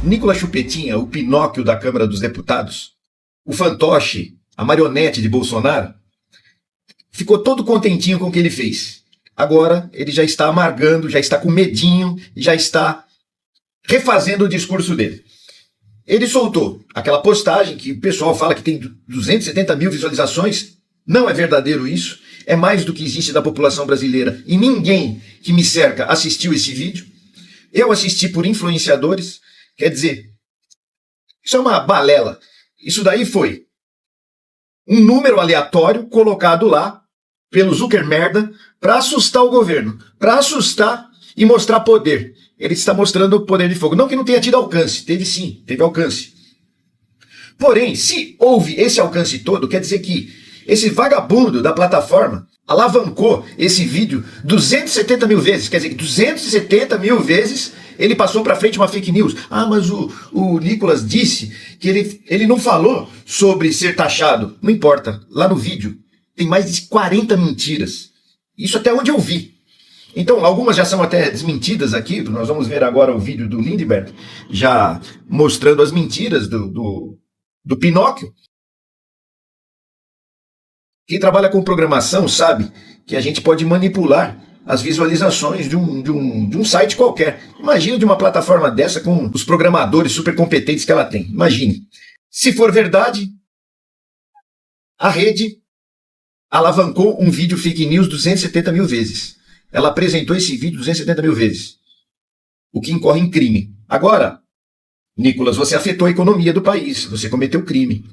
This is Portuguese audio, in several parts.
Nicolas Chupetinha, o Pinóquio da Câmara dos Deputados, o fantoche, a marionete de Bolsonaro, ficou todo contentinho com o que ele fez. Agora ele já está amargando, já está com medinho, já está refazendo o discurso dele. Ele soltou aquela postagem que o pessoal fala que tem 270 mil visualizações. Não é verdadeiro isso. É mais do que existe da população brasileira. E ninguém que me cerca assistiu esse vídeo. Eu assisti por influenciadores. Quer dizer, isso é uma balela. Isso daí foi um número aleatório colocado lá pelo Zuckermerda para assustar o governo. Para assustar e mostrar poder. Ele está mostrando o poder de fogo. Não que não tenha tido alcance. Teve sim, teve alcance. Porém, se houve esse alcance todo, quer dizer que esse vagabundo da plataforma alavancou esse vídeo 270 mil vezes. Quer dizer que 270 mil vezes ele passou para frente uma fake news. Ah, mas o Nicolas disse que ele não falou sobre ser taxado. Não importa. Lá no vídeo tem mais de 40 mentiras. Isso até onde eu vi. Então, algumas já são até desmentidas aqui. Nós vamos ver agora o vídeo do Lindbergh já mostrando as mentiras do Pinóquio. Quem trabalha com programação sabe que a gente pode manipular as visualizações de um site qualquer. Imagina de uma plataforma dessa com os programadores super competentes que ela tem. Imagine. Se for verdade, a rede alavancou um vídeo fake news 270 mil vezes. Ela apresentou esse vídeo 270 mil vezes. O que incorre em crime. Agora, Nicolas, você afetou a economia do país. Você cometeu crime.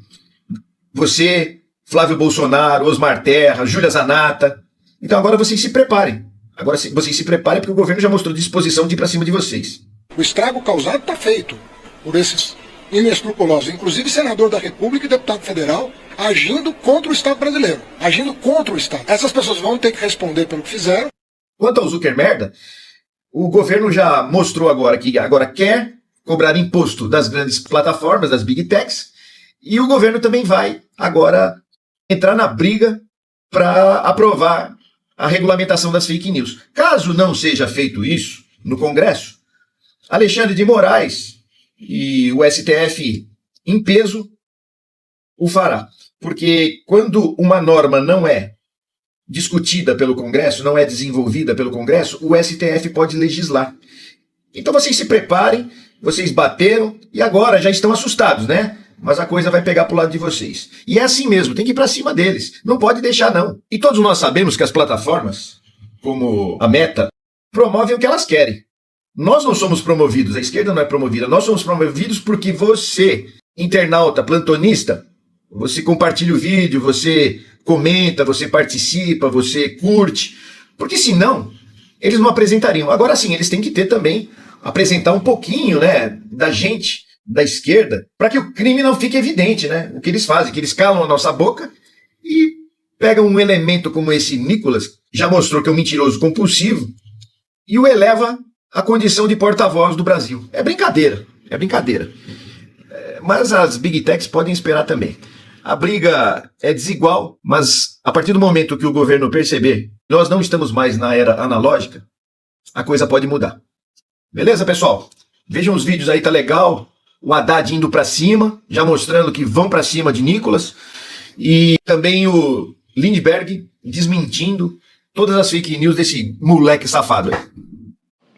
Você, Flávio Bolsonaro, Osmar Terra, Júlia Zanata. Então agora vocês se preparem. Agora vocês se preparem porque o governo já mostrou disposição de ir para cima de vocês. O estrago causado está feito por esses inescrupulosos. Inclusive senador da República e deputado federal agindo contra o Estado brasileiro. Agindo contra o Estado. Essas pessoas vão ter que responder pelo que fizeram. Quanto ao Zuckermerda, o governo já mostrou agora que agora quer cobrar imposto das grandes plataformas, das big techs, e o governo também vai agora entrar na briga para aprovar a regulamentação das fake news. Caso não seja feito isso no Congresso, Alexandre de Moraes e o STF em peso o fará. Porque quando uma norma não é discutida pelo Congresso, não é desenvolvida pelo Congresso, o STF pode legislar. Então vocês se preparem, vocês bateram e agora já estão assustados, né? Mas a coisa vai pegar pro lado de vocês. E é assim mesmo, tem que ir pra cima deles. Não pode deixar, não. E todos nós sabemos que as plataformas, como a Meta, promovem o que elas querem. Nós não somos promovidos, a esquerda não é promovida. Nós somos promovidos porque você, internauta, plantonista, você compartilha o vídeo, você comenta, você participa, você curte. Porque senão, eles não apresentariam. Agora sim, eles têm que ter também, apresentar um pouquinho, né, da gente, da esquerda, para que o crime não fique evidente, né? O que eles fazem, que eles calam a nossa boca e pegam um elemento como esse Nicolas, já mostrou que é um mentiroso compulsivo, e o eleva à condição de porta-voz do Brasil. É brincadeira, é brincadeira. Mas as big techs podem esperar também. A briga é desigual, mas a partir do momento que o governo perceber que nós não estamos mais na era analógica, a coisa pode mudar. Beleza, pessoal? Vejam os vídeos aí, tá legal. O Haddad indo pra cima, já mostrando que vão pra cima de Nicolas. E também o Lindbergh desmentindo todas as fake news desse moleque safado aí.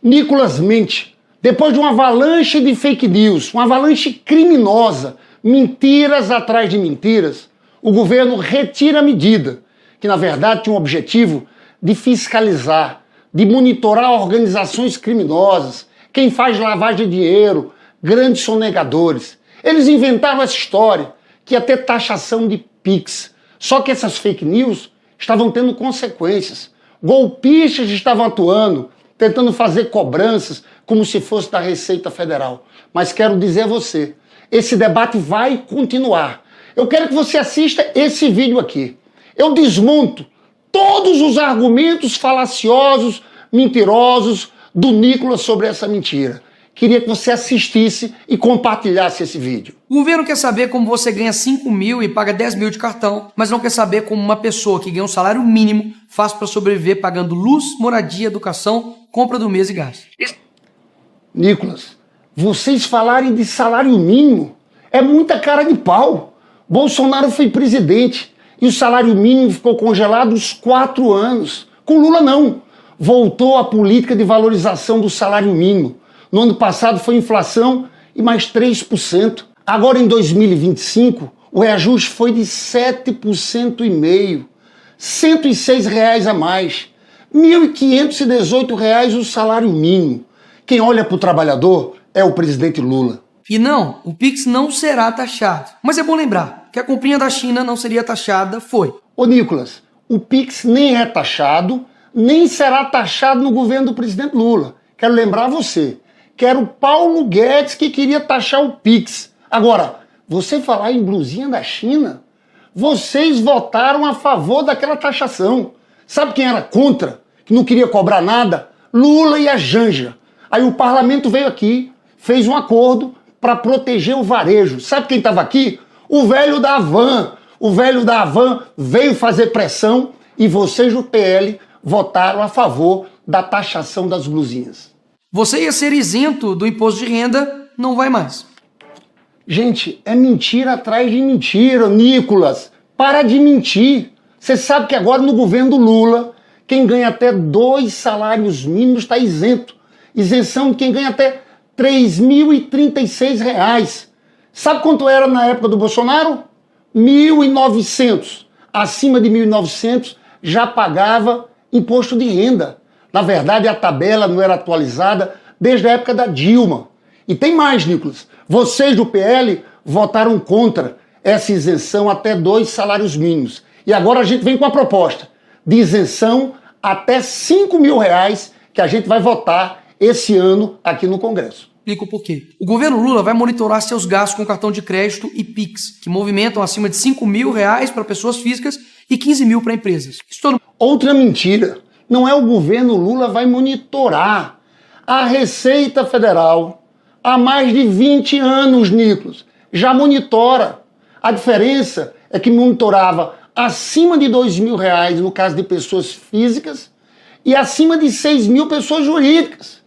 Nicolas mente. Depois de uma avalanche de fake news, uma avalanche criminosa, mentiras atrás de mentiras, o governo retira a medida, que na verdade tinha o objetivo de fiscalizar, de monitorar organizações criminosas, quem faz lavagem de dinheiro, grandes sonegadores. Eles inventaram essa história, que ia ter taxação de Pix. Só que essas fake news estavam tendo consequências. Golpistas estavam atuando, tentando fazer cobranças como se fosse da Receita Federal. Mas quero dizer a você, esse debate vai continuar. Eu quero que você assista esse vídeo aqui. Eu desmonto todos os argumentos falaciosos, mentirosos do Nicolas sobre essa mentira. Queria que você assistisse e compartilhasse esse vídeo. O governo quer saber como você ganha 5 mil e paga 10 mil de cartão, mas não quer saber como uma pessoa que ganha um salário mínimo faz para sobreviver pagando luz, moradia, educação, compra do mês e gás. Nicolas, vocês falarem de salário mínimo é muita cara de pau. Bolsonaro foi presidente e o salário mínimo ficou congelado uns 4 anos. Com Lula não. Voltou a política de valorização do salário mínimo. No ano passado foi inflação e mais 3%. Agora em 2025 o reajuste foi de 7,5%. R$ 106 a mais. R$ 1.518 o salário mínimo. Quem olha para o trabalhador é o presidente Lula. E não, o Pix não será taxado. Mas é bom lembrar que a comprinha da China não seria taxada, foi. Ô Nicolas, o Pix nem é taxado, nem será taxado no governo do presidente Lula. Quero lembrar você, que era o Paulo Guedes que queria taxar o Pix. Agora, você falar em blusinha da China, vocês votaram a favor daquela taxação. Sabe quem era contra, que não queria cobrar nada? Lula e a Janja. Aí o parlamento veio aqui, fez um acordo para proteger o varejo. Sabe quem estava aqui? O velho da Havan. O velho da Havan veio fazer pressão e vocês do PL votaram a favor da taxação das blusinhas. Você ia ser isento do imposto de renda, não vai mais. Gente, é mentira atrás de mentira, Nicolas. Para de mentir. Você sabe que agora no governo do Lula, quem ganha até 2 salários mínimos está isento. Isenção de quem ganha até R$ 3.036. Sabe quanto era na época do Bolsonaro? 1.900. Acima de 1.900 já pagava imposto de renda. Na verdade, a tabela não era atualizada desde a época da Dilma. E tem mais, Nicolas. Vocês do PL votaram contra essa isenção até 2 salários mínimos. E agora a gente vem com a proposta de isenção até R$ 5.000 que a gente vai votar esse ano aqui no Congresso. Explico por quê. O governo Lula vai monitorar seus gastos com cartão de crédito e Pix, que movimentam acima de R$ 5.000 para pessoas físicas e 15 mil para empresas. Outra mentira. Não é o governo Lula vai monitorar. A Receita Federal, há mais de 20 anos, Nicolas, já monitora. A diferença é que monitorava acima de R$ 2.000 no caso de pessoas físicas e acima de 6.000 pessoas jurídicas.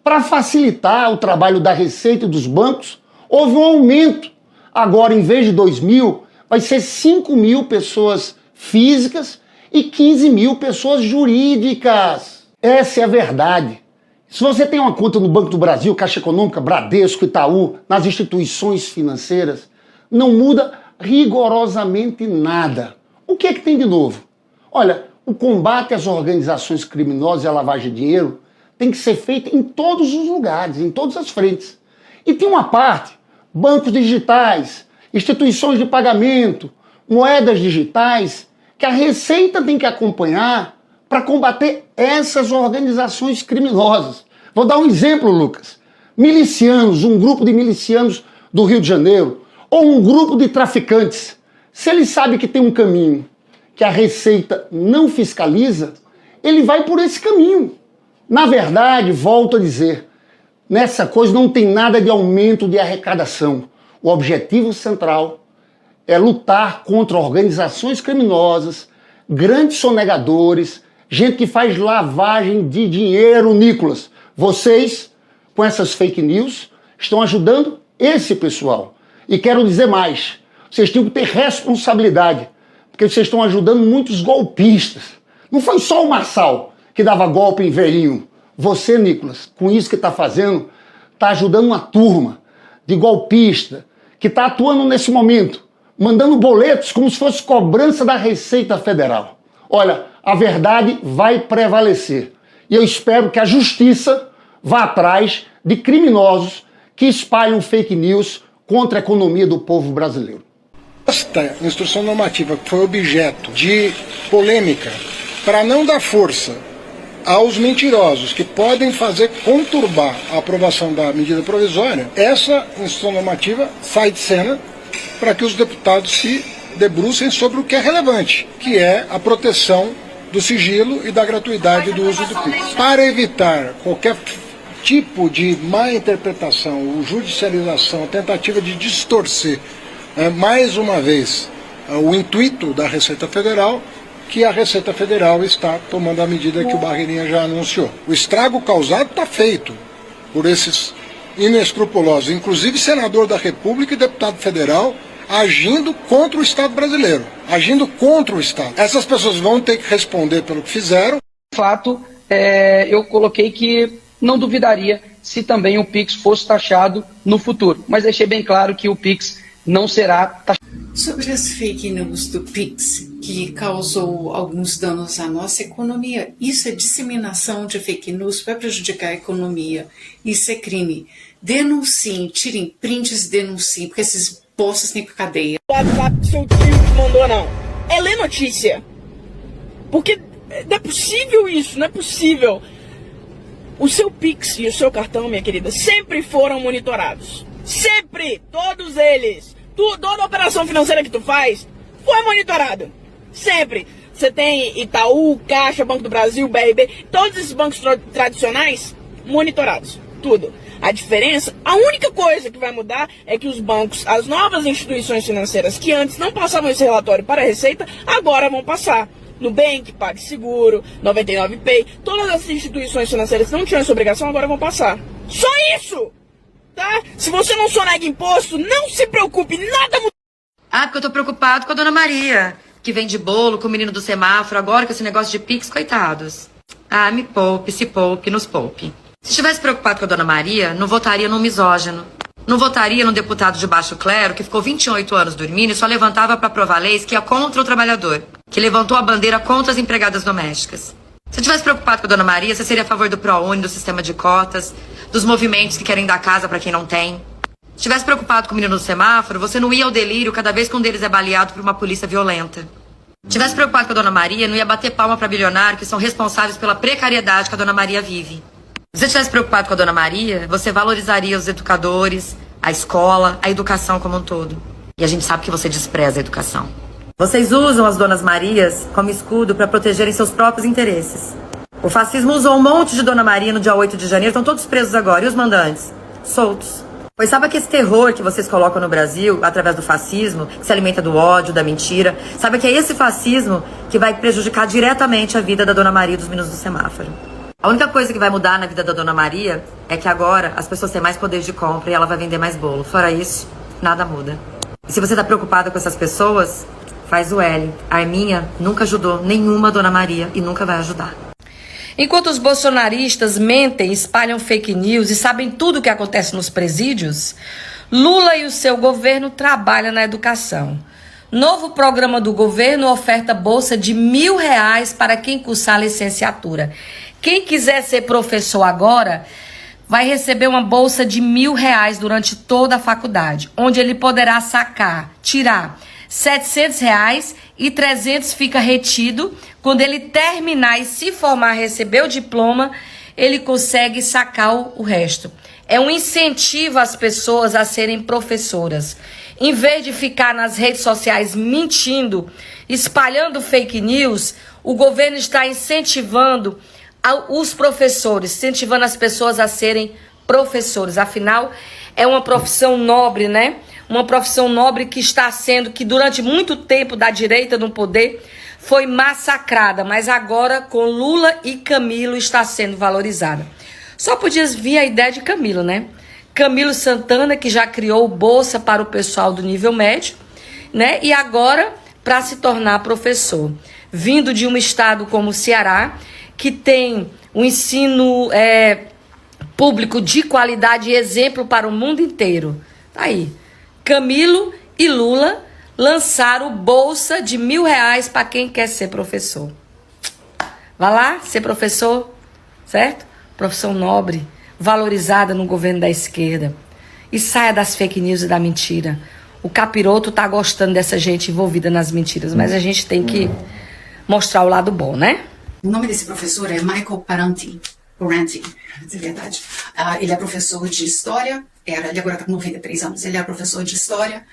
Para facilitar o trabalho da Receita e dos bancos, houve um aumento. Agora, em vez de 2.000, vai ser 5.000 pessoas físicas e 15.000 pessoas jurídicas. Essa é a verdade. Se você tem uma conta no Banco do Brasil, Caixa Econômica, Bradesco, Itaú, nas instituições financeiras, não muda rigorosamente nada. O que é que tem de novo? Olha, o combate às organizações criminosas e à lavagem de dinheiro tem que ser feito em todos os lugares, em todas as frentes. E tem uma parte, bancos digitais, instituições de pagamento, moedas digitais, que a Receita tem que acompanhar para combater essas organizações criminosas. Vou dar um exemplo, Lucas. Milicianos, um grupo de milicianos do Rio de Janeiro, ou um grupo de traficantes, se ele sabe que tem um caminho que a Receita não fiscaliza, ele vai por esse caminho. Na verdade, volto a dizer, nessa coisa não tem nada de aumento de arrecadação. O objetivo central é lutar contra organizações criminosas, grandes sonegadores, gente que faz lavagem de dinheiro, Nicolas. Vocês, com essas fake news, estão ajudando esse pessoal. E quero dizer mais, vocês tinham que ter responsabilidade, porque vocês estão ajudando muitos golpistas. Não foi só o Marçal que dava golpe em velhinho. Você, Nicolas, com isso que está fazendo, está ajudando uma turma de golpista que está atuando nesse momento, mandando boletos como se fosse cobrança da Receita Federal. Olha, a verdade vai prevalecer. E eu espero que a justiça vá atrás de criminosos que espalham fake news contra a economia do povo brasileiro. Esta instrução normativa que foi objeto de polêmica, para não dar força aos mentirosos que podem fazer conturbar a aprovação da medida provisória, essa instrução normativa sai de cena para que os deputados se debrucem sobre o que é relevante, que é a proteção do sigilo e da gratuidade do uso do Pix. Para evitar qualquer tipo de má interpretação ou judicialização, tentativa de distorcer mais uma vez o intuito da Receita Federal, que a Receita Federal está tomando a medida que o Barreirinha já anunciou. O estrago causado está feito por esses inescrupulosos, inclusive senador da República e deputado federal, agindo contra o Estado brasileiro, agindo contra o Estado. Essas pessoas vão ter que responder pelo que fizeram. De fato, eu coloquei que não duvidaria se também o Pix fosse taxado no futuro, mas deixei bem claro que o Pix não será taxado. Sobre as fake news do Pix, que causou alguns danos à nossa economia, isso é disseminação de fake news, vai prejudicar a economia, isso é crime. Denunciem, tirem prints, denunciem, porque esses postos têm cadeia. O WhatsApp que seu tio mandou, não. É ler notícia. Porque não é possível isso, não é possível. O seu Pix e o seu cartão, minha querida, sempre foram monitorados. Sempre! Todos eles! Toda operação financeira que tu faz foi monitorada. Sempre. Você tem Itaú, Caixa, Banco do Brasil, BRB, todos esses bancos tradicionais monitorados. Tudo. A diferença, a única coisa que vai mudar é que os bancos, as novas instituições financeiras que antes não passavam esse relatório para a Receita, agora vão passar. Nubank, PagSeguro, 99Pay, todas as instituições financeiras que não tinham essa obrigação agora vão passar. Só isso! Tá? Se você não sonega imposto, não se preocupe, nada muda. Ah, porque eu tô preocupado com a Dona Maria, que vende bolo com o menino do semáforo, agora com esse negócio de Pix, coitados. Ah, me poupe, se poupe, nos poupe. Se estivesse preocupado com a Dona Maria, não votaria num misógino. Não votaria num deputado de baixo clero que ficou 28 anos dormindo e só levantava para aprovar leis que ia contra o trabalhador, que levantou a bandeira contra as empregadas domésticas. Se estivesse preocupado com a Dona Maria, você seria a favor do ProUni, do sistema de cotas, dos movimentos que querem dar casa para quem não tem. Se estivesse preocupado com o menino do semáforo, você não ia ao delírio cada vez que um deles é baleado por uma polícia violenta. Se estivesse preocupado com a Dona Maria, não ia bater palma para bilionários que são responsáveis pela precariedade que a Dona Maria vive. Se você estivesse preocupado com a Dona Maria, você valorizaria os educadores, a escola, a educação como um todo. E a gente sabe que você despreza a educação. Vocês usam as Donas Marias como escudo para protegerem seus próprios interesses. O fascismo usou um monte de Dona Maria no dia 8 de janeiro, estão todos presos agora. E os mandantes? Soltos. Pois sabe que esse terror que vocês colocam no Brasil, através do fascismo, que se alimenta do ódio, da mentira, sabe que é esse fascismo que vai prejudicar diretamente a vida da Dona Maria e dos meninos do semáforo. A única coisa que vai mudar na vida da Dona Maria é que agora as pessoas têm mais poder de compra e ela vai vender mais bolo. Fora isso, nada muda. E se você tá preocupado com essas pessoas, faz o L. A Arminha nunca ajudou nenhuma Dona Maria e nunca vai ajudar. Enquanto os bolsonaristas mentem, espalham fake news e sabem tudo o que acontece nos presídios, Lula e o seu governo trabalham na educação. Novo programa do governo oferta bolsa de R$1.000 para quem cursar a licenciatura. Quem quiser ser professor agora vai receber uma bolsa de R$1.000 durante toda a faculdade, onde ele poderá tirar R$700 e R$300 fica retido. Quando ele terminar e se formar, receber o diploma, ele consegue sacar o resto. É um incentivo às pessoas a serem professoras. Em vez de ficar nas redes sociais mentindo, espalhando fake news, o governo está incentivando os professores, incentivando as pessoas a serem professores. Afinal, é uma profissão nobre, né? Uma profissão nobre que está sendo, que durante muito tempo da direita no poder foi massacrada, mas agora com Lula e Camilo está sendo valorizada. Só podia vir a ideia de Camilo, né? Camilo Santana, que já criou bolsa para o pessoal do nível médio, né? E agora para se tornar professor. Vindo de um estado como o Ceará, que tem um ensino público de qualidade e exemplo para o mundo inteiro. Tá aí. Camilo e Lula lançaram bolsa de R$1.000 para quem quer ser professor. Vá lá ser professor, certo? Profissão nobre, valorizada no governo da esquerda. E saia das fake news e da mentira. O capiroto tá gostando dessa gente envolvida nas mentiras, mas a gente tem que mostrar o lado bom, né? O nome desse professor é Michael Parenti, é verdade. Ele é professor de história, ele agora está com 93 anos, ele é professor de história,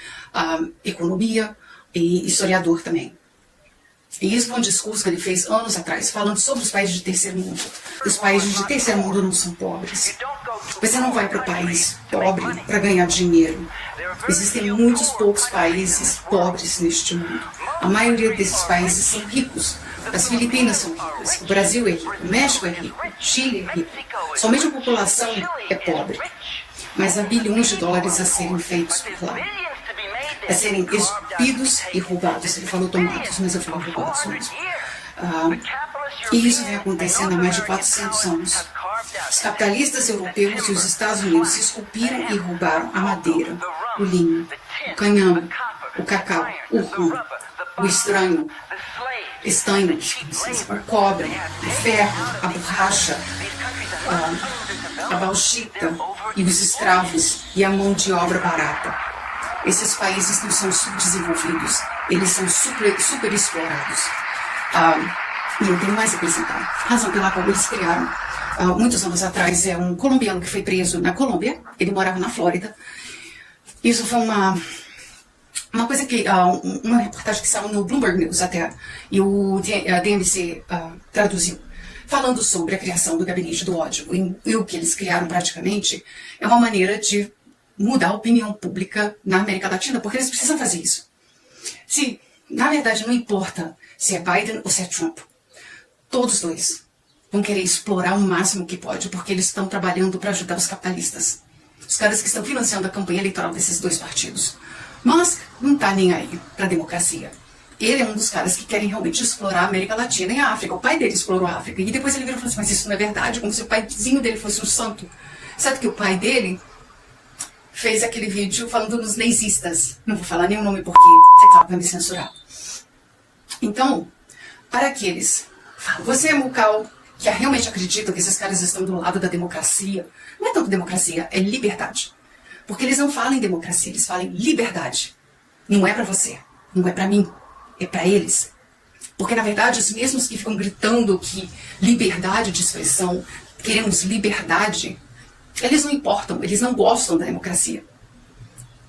economia e historiador também. E isso foi um discurso que ele fez anos atrás, falando sobre os países de terceiro mundo. Os países de terceiro mundo não são pobres. Você não vai para o país pobre para ganhar dinheiro. Existem muitos poucos países pobres neste mundo. A maioria desses países são ricos. As Filipinas são ricas, o Brasil é rico, o México é rico, o Chile é rico. Somente a população é pobre. mas há bilhões de dólares a serem feitos por lá, a serem espidos e roubados. Ele falou tomados, mas eu falo roubados mesmo. E isso vem acontecendo há mais de 400 anos. Os capitalistas europeus e os Estados Unidos se esculpiram e roubaram a madeira, o linho, o canhão, o cacau, o rum, o estanho, o cobre, o ferro, a borracha, a bauxita e os escravos e a mão de obra barata. Esses países não são subdesenvolvidos, eles são super explorados. E eu tenho mais a acrescentar. A razão pela qual eles criaram, muitos anos atrás, é um colombiano que foi preso na Colômbia, ele morava na Flórida. Isso foi uma coisa que, uma reportagem que saiu no Bloomberg News até, e o DMC traduziu, falando sobre a criação do gabinete do ódio. E o que eles criaram praticamente é uma maneira de mudar a opinião pública na América Latina, porque eles precisam fazer isso. Se, na verdade, não importa se é Biden ou se é Trump, todos dois vão querer explorar o máximo que pode, porque eles estão trabalhando para ajudar os capitalistas. Os caras que estão financiando a campanha eleitoral desses dois partidos. Musk não está nem aí para a democracia. Ele é um dos caras que querem realmente explorar a América Latina e a África. O pai dele explorou a África. E depois ele virou e falou assim, mas isso não é verdade, como se o paizinho dele fosse um santo. Sabe que o pai dele fez aquele vídeo falando dos nazistas. Não vou falar nenhum nome porque vai me censurar. Então, para aqueles, você é Mucal, que realmente acredita que esses caras estão do lado da democracia, não é tanto democracia, é liberdade. Porque eles não falam em democracia, eles falam em liberdade. Não é para você, não é para mim, é para eles. Porque, na verdade, os mesmos que ficam gritando que liberdade de expressão, queremos liberdade, eles não importam, eles não gostam da democracia.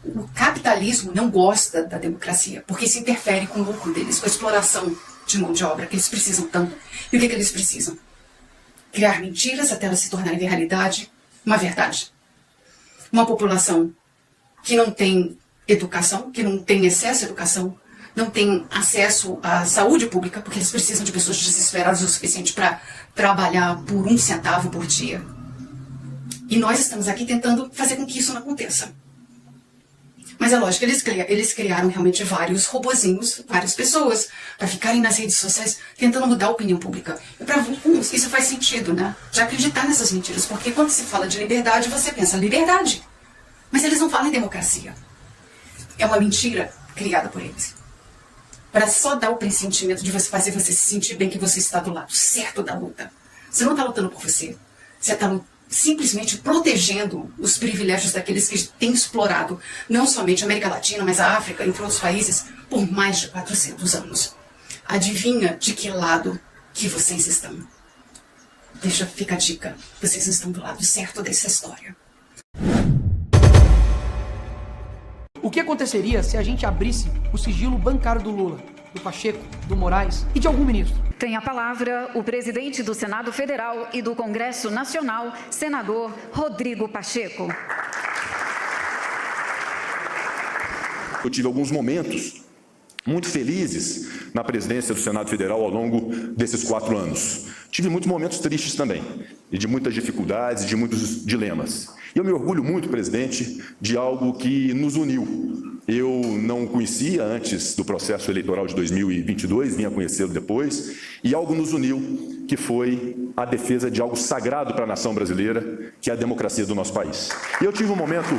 O capitalismo não gosta da democracia, porque isso interfere com o lucro deles, com a exploração de mão de obra que eles precisam tanto. E o que eles precisam? Criar mentiras até elas se tornarem realidade, uma verdade. Uma população que não tem educação, que não tem acesso à educação, não tem acesso à saúde pública, porque eles precisam de pessoas desesperadas o suficiente para trabalhar por 1 centavo por dia. E nós estamos aqui tentando fazer com que isso não aconteça. Mas é lógico, eles criaram realmente vários robozinhos, várias pessoas, para ficarem nas redes sociais tentando mudar a opinião pública. E para alguns isso faz sentido, né? De acreditar nessas mentiras, porque quando se fala de liberdade, você pensa liberdade. Mas eles não falam em democracia. É uma mentira criada por eles. Para só dar o pressentimento de você fazer você se sentir bem que você está do lado certo da luta. Você não está lutando por você. Você está simplesmente protegendo os privilégios daqueles que têm explorado não somente a América Latina, mas a África, entre outros países, por mais de 400 anos. Adivinha de que lado que vocês estão? Fica a dica. Vocês estão do lado certo dessa história. O que aconteceria se a gente abrisse o sigilo bancário do Lula, do Pacheco, do Moraes e de algum ministro? Tem a palavra o presidente do Senado Federal e do Congresso Nacional, senador Rodrigo Pacheco. Eu tive alguns momentos muito felizes na presidência do Senado Federal ao longo desses 4 anos. Tive muitos momentos tristes também, e de muitas dificuldades, e de muitos dilemas. E eu me orgulho muito, presidente, de algo que nos uniu. Eu não conhecia antes do processo eleitoral de 2022, vinha conhecê-lo depois, e algo nos uniu, que foi a defesa de algo sagrado para a nação brasileira, que é a democracia do nosso país. E eu tive um momento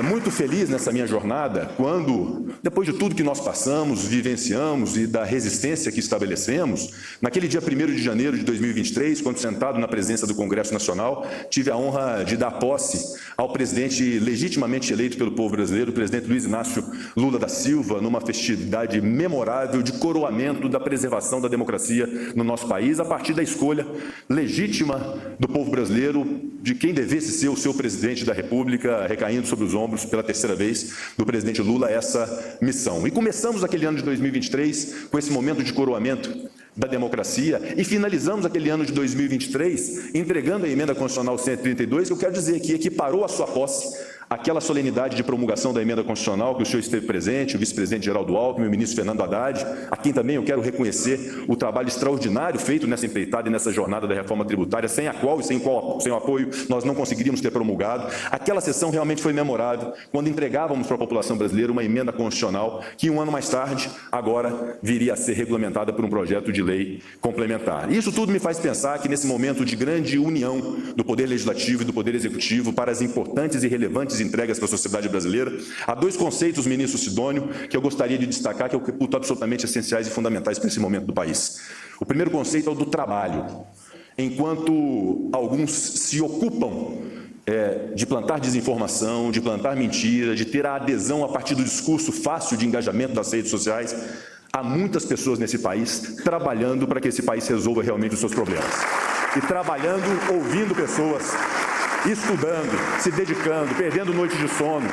muito feliz nessa minha jornada, quando, depois de tudo que nós passamos, vivenciamos e da resistência que estabelecemos, naquele dia 1º de janeiro de 2023, quando sentado na presidência do Congresso Nacional, tive a honra de dar posse ao presidente legitimamente eleito pelo povo brasileiro, o presidente Luiz Inácio Lula da Silva, numa festividade memorável de coroamento da preservação da democracia no nosso país, a partir da escolha legítima do povo brasileiro de quem devesse ser o seu presidente da República, recaindo sobre os ombros pela 3ª vez do presidente Lula essa missão. E começamos aquele ano de 2023 com esse momento de coroamento da democracia e finalizamos aquele ano de 2023 entregando a emenda constitucional 132, que eu quero dizer aqui, equiparou a sua posse aquela solenidade de promulgação da emenda constitucional que o senhor esteve presente, o vice-presidente Geraldo Alckmin, o ministro Fernando Haddad, a quem também eu quero reconhecer o trabalho extraordinário feito nessa empreitada e nessa jornada da reforma tributária, sem a qual e sem o apoio nós não conseguiríamos ter promulgado. Aquela sessão realmente foi memorável, quando entregávamos para a população brasileira uma emenda constitucional que, um ano mais tarde, agora viria a ser regulamentada por um projeto de lei complementar. Isso tudo me faz pensar que, nesse momento de grande união do Poder Legislativo e do Poder Executivo para as importantes e relevantes entregas para a sociedade brasileira, há dois conceitos, ministro Sidônio, que eu gostaria de destacar, que eu reputo absolutamente essenciais e fundamentais para esse momento do país. O primeiro conceito é o do trabalho. Enquanto alguns se ocupam de plantar desinformação, de plantar mentira, de ter a adesão a partir do discurso fácil de engajamento das redes sociais, há muitas pessoas nesse país trabalhando para que esse país resolva realmente os seus problemas. E trabalhando, ouvindo pessoas, estudando, se dedicando, perdendo noites de sono,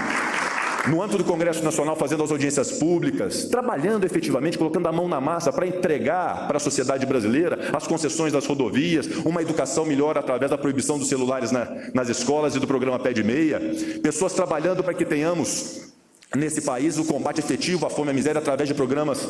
no âmbito do Congresso Nacional, fazendo as audiências públicas, trabalhando efetivamente, colocando a mão na massa para entregar para a sociedade brasileira as concessões das rodovias, uma educação melhor através da proibição dos celulares nas escolas e do programa Pé de Meia, pessoas trabalhando para que tenhamos nesse país o combate efetivo à fome e à miséria através de programas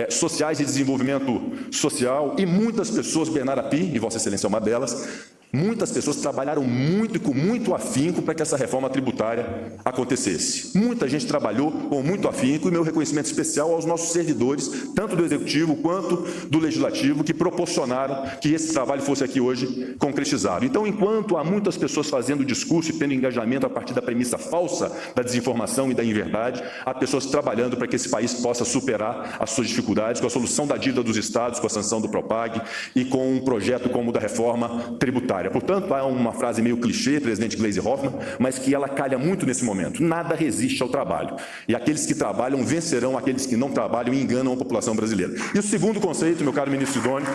sociais de desenvolvimento social, e muitas pessoas, Bernardo Api, e Vossa Excelência é uma delas, muitas pessoas trabalharam muito e com muito afinco para que essa reforma tributária acontecesse. Muita gente trabalhou com muito afinco, e meu reconhecimento especial aos nossos servidores, tanto do Executivo quanto do Legislativo, que proporcionaram que esse trabalho fosse aqui hoje concretizado. Então, enquanto há muitas pessoas fazendo discurso e tendo engajamento a partir da premissa falsa da desinformação e da inverdade, há pessoas trabalhando para que esse país possa superar as suas dificuldades com a solução da dívida dos estados, com a sanção do Propag e com um projeto como o da reforma tributária. Portanto, há uma frase meio clichê, presidente Gleisi Hoffmann, mas que ela calha muito nesse momento. Nada resiste ao trabalho. E aqueles que trabalham vencerão aqueles que não trabalham e enganam a população brasileira. E o segundo conceito, meu caro ministro Sidônio,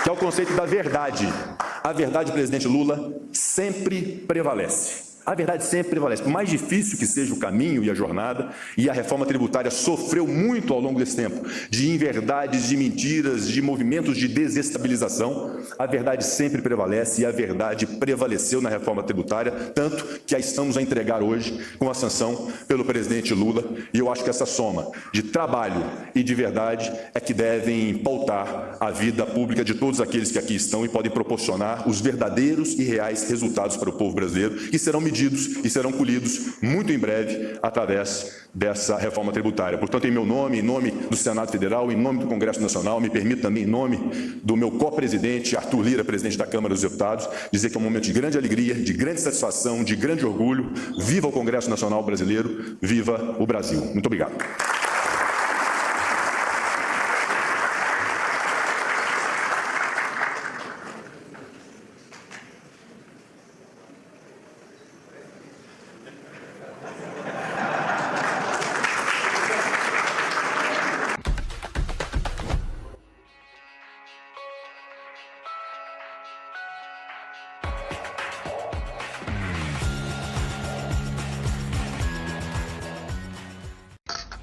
que é o conceito da verdade. A verdade, presidente Lula, sempre prevalece. A verdade sempre prevalece. Por mais difícil que seja o caminho e a jornada, e a reforma tributária sofreu muito ao longo desse tempo, de inverdades, de mentiras, de movimentos de desestabilização, a verdade sempre prevalece, e a verdade prevaleceu na reforma tributária, tanto que a estamos a entregar hoje com a sanção pelo presidente Lula, e eu acho que essa soma de trabalho e de verdade é que devem pautar a vida pública de todos aqueles que aqui estão e podem proporcionar os verdadeiros e reais resultados para o povo brasileiro, que serão medidos e serão colhidos muito em breve através dessa reforma tributária. Portanto, em meu nome, em nome do Senado Federal, em nome do Congresso Nacional, me permito também, em nome do meu co-presidente, Arthur Lira, presidente da Câmara dos Deputados, dizer que é um momento de grande alegria, de grande satisfação, de grande orgulho. Viva o Congresso Nacional Brasileiro, viva o Brasil. Muito obrigado.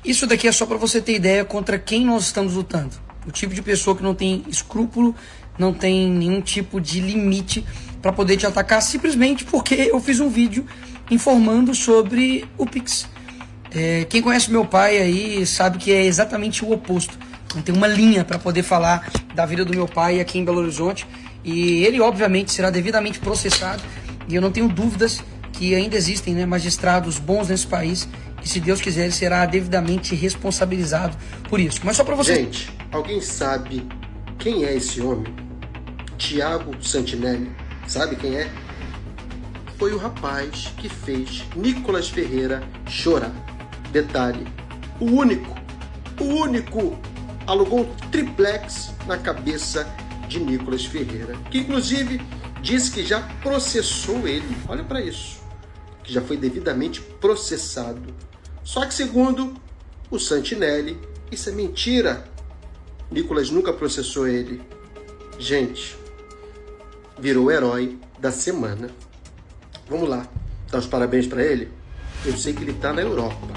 Isso daqui é só para você ter ideia contra quem nós estamos lutando. O tipo de pessoa que não tem escrúpulo, não tem nenhum tipo de limite para poder te atacar simplesmente porque eu fiz um vídeo informando sobre o Pix. Quem conhece meu pai aí sabe que é exatamente o oposto. Não tem uma linha para poder falar da vida do meu pai aqui em Belo Horizonte, e ele obviamente será devidamente processado, e eu não tenho dúvidas que ainda existem, né, magistrados bons nesse país, e se Deus quiser ele será devidamente responsabilizado por isso. Mas só para você... Gente, alguém sabe quem é esse homem? Tiago Santinelli, sabe quem é? Foi o rapaz que fez Nicolas Ferreira chorar. Detalhe, o único alugou um triplex na cabeça de Nicolas Ferreira, que inclusive disse que já processou ele. Olha para isso, que já foi devidamente processado. Só que segundo o Santinelli, isso é mentira. Nicolas nunca processou ele. Gente, virou o herói da semana. Vamos lá, dar os parabéns para ele? Eu sei que ele tá na Europa,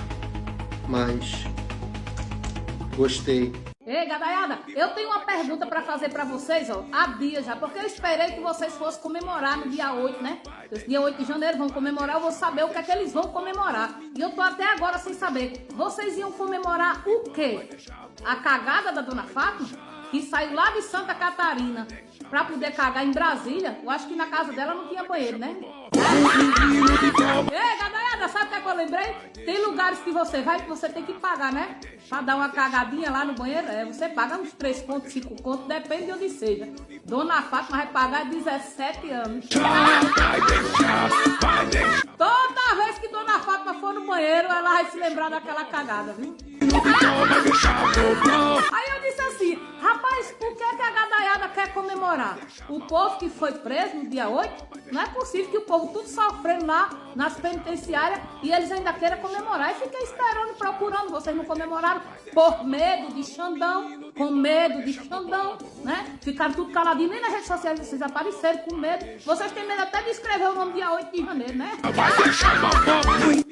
mas gostei. Ei, gadaiada, eu tenho uma pergunta pra fazer pra vocês, ó, há dias já, porque eu esperei que vocês fossem comemorar no dia 8, né? Esse dia 8 de janeiro vão comemorar, eu vou saber o que é que eles vão comemorar. E eu tô até agora sem saber. Vocês iam comemorar o quê? A cagada da Dona Fátima, que saiu lá de Santa Catarina pra poder cagar em Brasília? Eu acho que na casa dela não tinha banheiro, né? Ei, gadaiada, sabe o que é que eu lembrei? Tem lugares que você vai que você tem que pagar, né? Pra dar uma cagadinha lá no banheiro, você paga uns 3 contos, 5 contos, depende de onde seja. Dona Fátima vai pagar 17 anos. Toda vez que Dona Fátima for no banheiro, ela vai se lembrar daquela cagada, viu? Aí eu disse assim, rapaz, por que a gadaiada quer comemorar? O povo que foi preso no dia 8, não é possível que o povo tudo sofrendo lá nas penitenciárias e eles ainda queiram comemorar. E fiquei esperando, procurando, vocês não comemoraram por medo de Xandão, com medo de Xandão, né? Ficaram tudo caladinho, nem nas redes sociais vocês apareceram com medo. Vocês têm medo até de escrever o nome dia 8 de janeiro, né?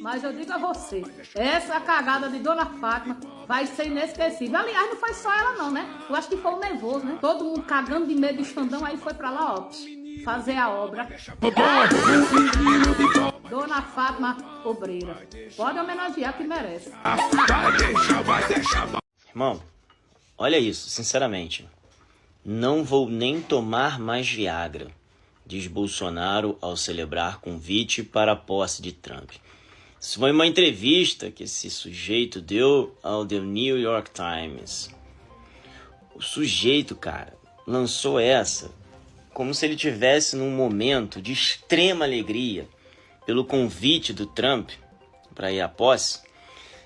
Mas eu digo a você, essa cagada de Dona Fátima vai ser inesquecível. Aliás, não foi só ela não, né? Eu acho que foi o nervoso, né? Todo mundo cagando de medo de Xandão, aí foi pra lá, ó, fazer a obra. Dona Fátima Obreira. Pode homenagear que merece. Irmão, olha isso, sinceramente. Não vou nem tomar mais Viagra, diz Bolsonaro ao celebrar convite para a posse de Trump. Isso foi uma entrevista que esse sujeito deu ao The New York Times. O sujeito, cara, lançou essa como se ele tivesse num momento de extrema alegria pelo convite do Trump para ir à posse.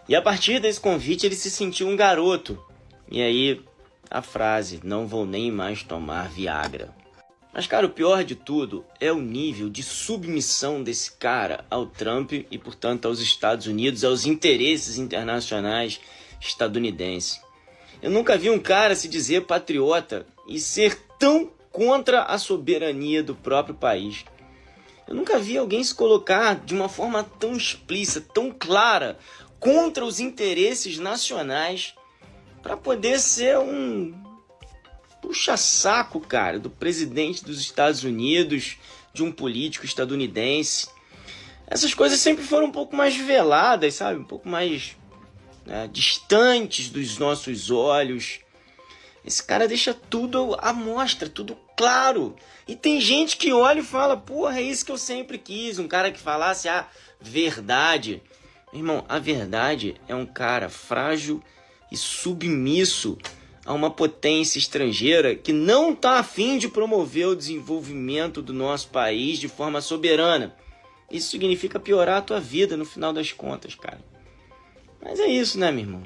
E a partir desse convite ele se sentiu um garoto. E aí a frase, não vou nem mais tomar Viagra. Mas, cara, o pior de tudo é o nível de submissão desse cara ao Trump e, portanto, aos Estados Unidos, aos interesses internacionais estadunidenses. Eu nunca vi um cara se dizer patriota e ser tão contra a soberania do próprio país. Eu nunca vi alguém se colocar de uma forma tão explícita, tão clara, contra os interesses nacionais para poder ser um puxa-saco, cara, do presidente dos Estados Unidos, de um político estadunidense. Essas coisas sempre foram um pouco mais veladas, sabe? Um pouco mais distantes dos nossos olhos. Esse cara deixa tudo à mostra, tudo claro. E tem gente que olha e fala, porra, é isso que eu sempre quis. Um cara que falasse a verdade. Irmão, a verdade é um cara frágil e submisso a uma potência estrangeira que não está a fim de promover o desenvolvimento do nosso país de forma soberana. Isso significa piorar a tua vida no final das contas, cara. Mas é isso, né, meu irmão?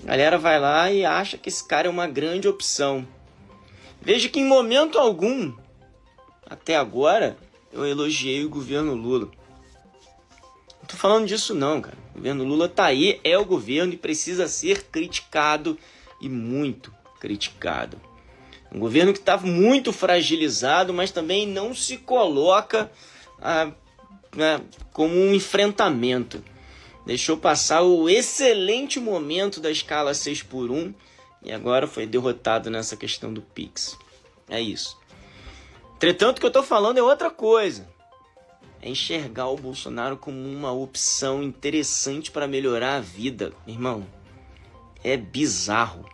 A galera vai lá e acha que esse cara é uma grande opção. Veja que em momento algum, até agora, eu elogiei o governo Lula. Não tô falando disso não, cara. O governo Lula tá aí, é o governo e precisa ser criticado e muito criticado. Um governo que está muito fragilizado, mas também não se coloca como um enfrentamento. Deixou passar o excelente momento da escala 6x1 e agora foi derrotado nessa questão do Pix. É isso. Entretanto, o que eu estou falando é outra coisa. É enxergar o Bolsonaro como uma opção interessante para melhorar a vida. Irmão, é bizarro.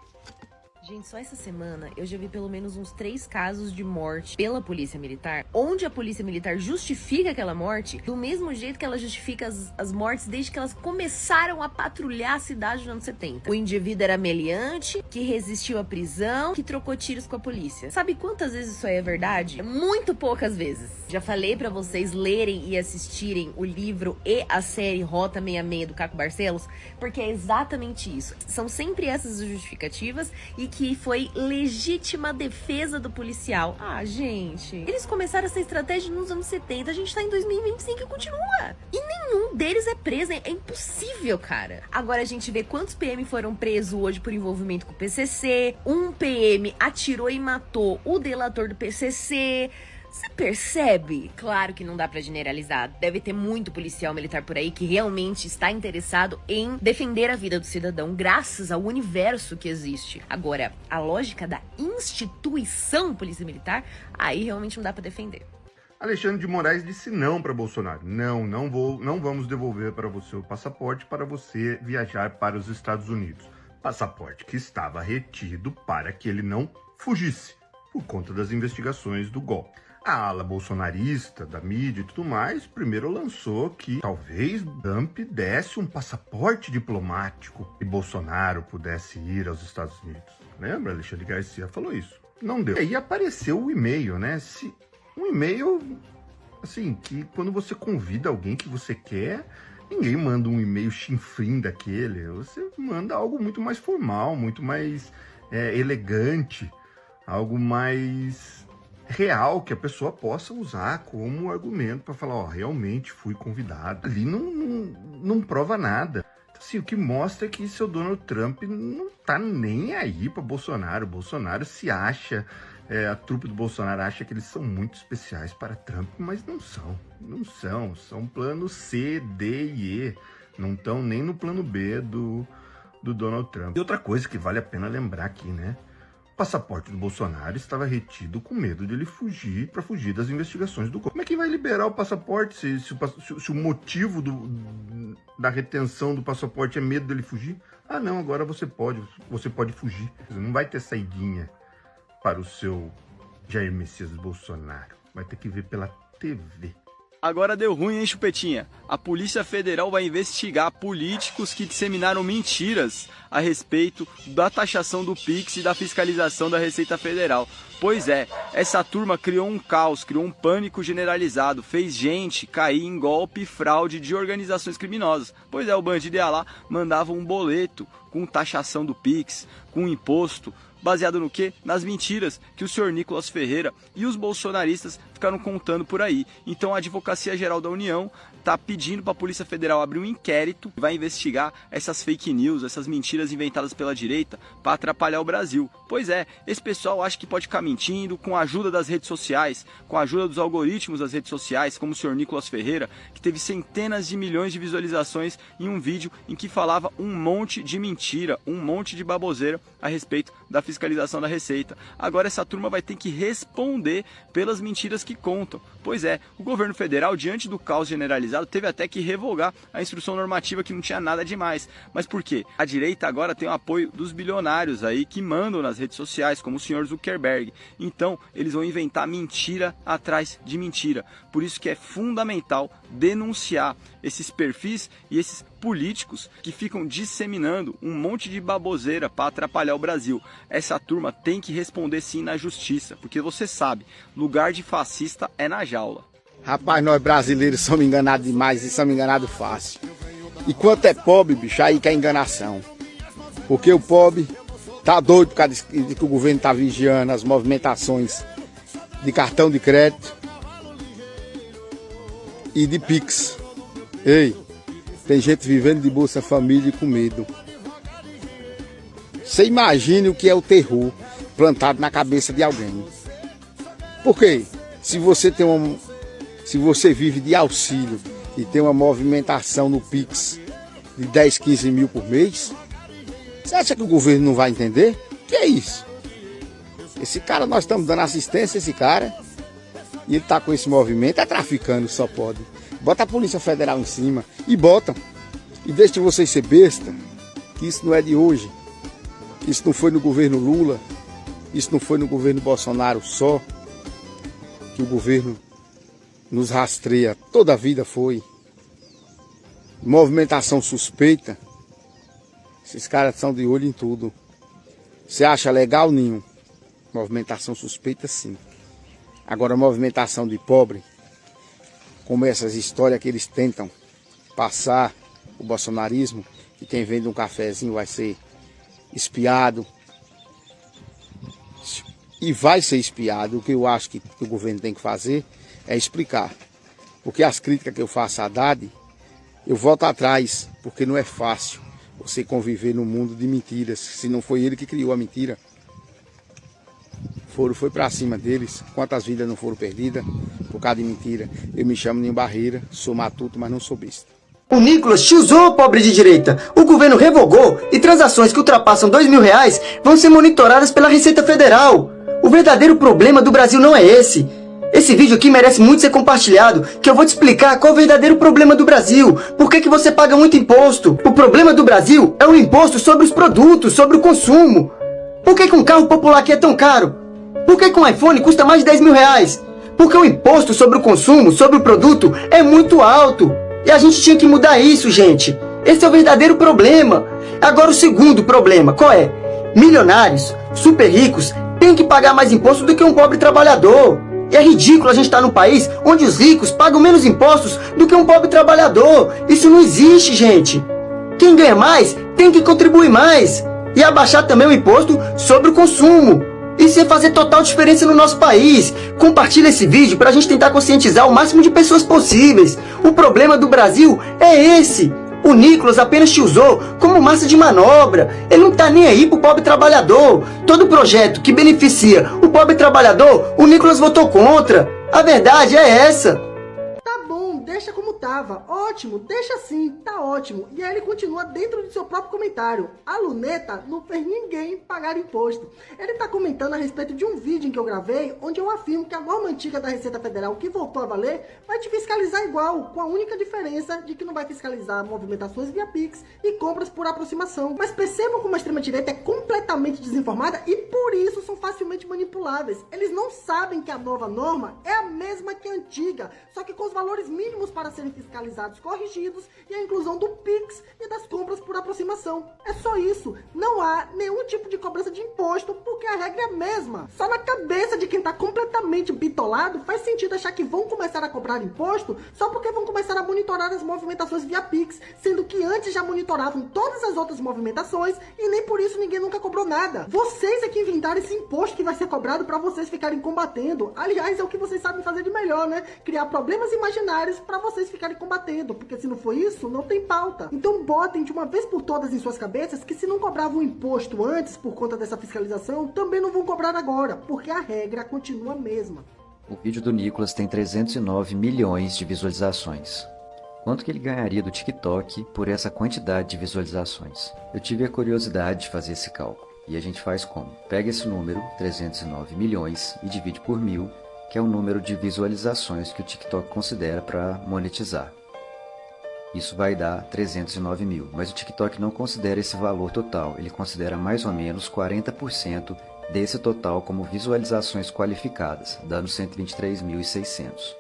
Gente, só essa semana eu já vi pelo menos uns 3 casos de morte pela polícia militar, onde a polícia militar justifica aquela morte do mesmo jeito que ela justifica as mortes desde que elas começaram a patrulhar a cidade nos anos 70. O indivíduo era meliante, que resistiu à prisão, que trocou tiros com a polícia. Sabe quantas vezes isso aí é verdade? Muito poucas vezes. Já falei pra vocês lerem e assistirem o livro e a série Rota 66 do Caco Barcelos, porque é exatamente isso. São sempre essas justificativas e que foi legítima defesa do policial. Ah, gente, eles começaram essa estratégia nos anos 70, a gente tá em 2025 e continua. E nenhum deles é preso, é impossível, cara. Agora a gente vê quantos PM foram presos hoje por envolvimento com o PCC, um PM atirou e matou o delator do PCC, Você percebe? Claro que não dá pra generalizar. Deve ter muito policial militar por aí que realmente está interessado em defender a vida do cidadão graças ao universo que existe. Agora, a lógica da instituição polícia militar, aí realmente não dá pra defender. Alexandre de Moraes disse não para Bolsonaro. Não vamos devolver para você o passaporte para você viajar para os Estados Unidos. Passaporte que estava retido para que ele não fugisse por conta das investigações do golpe. A ala bolsonarista, da mídia e tudo mais, primeiro lançou que talvez Trump desse um passaporte diplomático e Bolsonaro pudesse ir aos Estados Unidos. Lembra? Alexandre Garcia falou isso. Não deu. E aí apareceu o e-mail, né? Um e-mail, assim, que quando você convida alguém que você quer, ninguém manda um e-mail chinfrim daquele. Você manda algo muito mais formal, muito mais elegante, algo mais real, que a pessoa possa usar como argumento para falar, realmente fui convidado. Ali não prova nada. Assim, o que mostra é que seu Donald Trump não tá nem aí para Bolsonaro. O Bolsonaro se acha, a trupe do Bolsonaro acha que eles são muito especiais para Trump, mas não são. São plano C, D e E. Não estão nem no plano B do Donald Trump. E outra coisa que vale a pena lembrar aqui, né? O passaporte do Bolsonaro estava retido com medo de ele fugir, para fugir das investigações do golpe. Como é que vai liberar o passaporte se o motivo da retenção do passaporte é medo dele fugir? Ah, não, agora você pode fugir. Não vai ter saidinha para o seu Jair Messias Bolsonaro. Vai ter que ver pela TV. Agora deu ruim, hein, Chupetinha? A Polícia Federal vai investigar políticos que disseminaram mentiras a respeito da taxação do Pix e da fiscalização da Receita Federal. Pois é, essa turma criou um caos, criou um pânico generalizado, fez gente cair em golpe e fraude de organizações criminosas. Pois é, o bandido ia lá, mandava um boleto com taxação do Pix, com imposto, baseado no quê? Nas mentiras que o senhor Nicolas Ferreira e os bolsonaristas ficaram contando por aí. Então a Advocacia Geral da União está pedindo para a Polícia Federal abrir um inquérito que vai investigar essas fake news, essas mentiras inventadas pela direita para atrapalhar o Brasil. Pois é, esse pessoal acha que pode ficar mentindo com a ajuda das redes sociais, com a ajuda dos algoritmos das redes sociais, como o senhor Nicolas Ferreira, que teve centenas de milhões de visualizações em um vídeo em que falava um monte de mentira, um monte de baboseira a respeito da fiscalização da Receita. Agora essa turma vai ter que responder pelas mentiras que contam. Pois é, o governo federal, diante do caos generalizado, teve até que revogar a instrução normativa que não tinha nada demais. Mas por quê? A direita agora tem o apoio dos bilionários aí que mandam nas redes sociais, como o senhor Zuckerberg. Então, eles vão inventar mentira atrás de mentira. Por isso que é fundamental denunciar esses perfis e esses políticos que ficam disseminando um monte de baboseira para atrapalhar o Brasil. Essa turma tem que responder sim na justiça, porque você sabe, lugar de fascista é na jaula. Rapaz, nós brasileiros somos enganados demais e somos enganados fácil. E quanto é pobre, bicho, aí que é enganação. Porque o pobre tá doido por causa de que o governo tá vigiando as movimentações de cartão de crédito e de Pix. Ei, tem gente vivendo de Bolsa Família e com medo. Você imagine o que é o terror plantado na cabeça de alguém. Por quê? Se você vive de auxílio e tem uma movimentação no Pix de 10, 15 mil por mês, você acha que o governo não vai entender? Que é isso? Esse cara, nós estamos dando assistência a esse cara e ele está com esse movimento, é traficando, só pode. Bota a Polícia Federal em cima e botam. E deixa de vocês ser besta, que isso não é de hoje. Isso não foi no governo Lula, isso não foi no governo Bolsonaro só, que o governo nos rastreia, toda a vida foi. Movimentação suspeita, esses caras são de olho em tudo. Você acha legal, Ninho? Movimentação suspeita, sim. Agora, movimentação de pobre, como essas histórias que eles tentam passar o bolsonarismo, que quem vende um cafezinho vai ser espiado. E vai ser espiado. O que eu acho que o governo tem que fazer é explicar. Porque as críticas que eu faço a Haddad, eu volto atrás, porque não é fácil você conviver num mundo de mentiras, se não foi ele que criou a mentira. foi pra cima deles. Quantas vidas não foram perdidas por causa de mentira. Eu me chamo Ninho Barreira, sou matuto, mas não sou besta. O Nicolas te usou, pobre de direita. O governo revogou e transações que ultrapassam R$2.000 vão ser monitoradas pela Receita Federal. O verdadeiro problema do Brasil não é esse. Esse vídeo aqui merece muito ser compartilhado, que eu vou te explicar qual é o verdadeiro problema do Brasil. Por que você paga muito imposto? O problema do Brasil é o imposto sobre os produtos, sobre o consumo. Por que um carro popular aqui é tão caro? Por que um iPhone custa mais de R$10.000? Porque o imposto sobre o consumo, sobre o produto, é muito alto. E a gente tinha que mudar isso, gente. Esse é o verdadeiro problema. Agora o segundo problema, qual é? Milionários, super ricos, têm que pagar mais imposto do que um pobre trabalhador. E é ridículo a gente estar num país onde os ricos pagam menos impostos do que um pobre trabalhador. Isso não existe, gente. Quem ganha mais tem que contribuir mais. E abaixar também o imposto sobre o consumo. Isso ia fazer total diferença no nosso país. Compartilha esse vídeo para a gente tentar conscientizar o máximo de pessoas possíveis. O problema do Brasil é esse. O Nicolas apenas te usou como massa de manobra. Ele não tá nem aí pro pobre trabalhador. Todo projeto que beneficia o pobre trabalhador, o Nicolas votou contra. A verdade é essa. Tá bom, deixa como tava. Ótimo, deixa assim, tá ótimo. E aí ele continua dentro do seu próprio comentário. A luneta não fez ninguém pagar imposto. Ele tá comentando a respeito de um vídeo em que eu gravei, onde eu afirmo que a norma antiga da Receita Federal, que voltou a valer, vai te fiscalizar igual, com a única diferença de que não vai fiscalizar movimentações via Pix e compras por aproximação. Mas percebam como a extrema-direita é completamente desinformada e por isso são facilmente manipuláveis. Eles não sabem que a nova norma é a mesma que a antiga, só que com os valores mínimos para serem fiscalizados corrigidos e a inclusão do Pix e das compras por aproximação. É só isso. Não há nenhum tipo de cobrança de imposto porque a regra é a mesma. Só na cabeça de quem tá completamente bitolado faz sentido achar que vão começar a cobrar imposto só porque vão começar a monitorar as movimentações via Pix, sendo que antes já monitoravam todas as outras movimentações e nem por isso ninguém nunca cobrou nada. Vocês é que inventaram esse imposto que vai ser cobrado para vocês ficarem combatendo. Aliás, é o que vocês sabem fazer de melhor, né? Criar problemas imaginários para vocês ficarem combatendo, porque se não for isso, não tem pauta. Então botem de uma vez por todas em suas cabeças que se não cobravam imposto antes por conta dessa fiscalização, também não vão cobrar agora, porque a regra continua a mesma. O vídeo do Nicolas tem 309 milhões de visualizações. Quanto que ele ganharia do TikTok por essa quantidade de visualizações? Eu tive a curiosidade de fazer esse cálculo. E a gente faz como? Pega esse número, 309 milhões, e divide por 1000, que é o número de visualizações que o TikTok considera para monetizar. Isso vai dar 309 mil, mas o TikTok não considera esse valor total, ele considera mais ou menos 40% desse total como visualizações qualificadas, dando 123.600.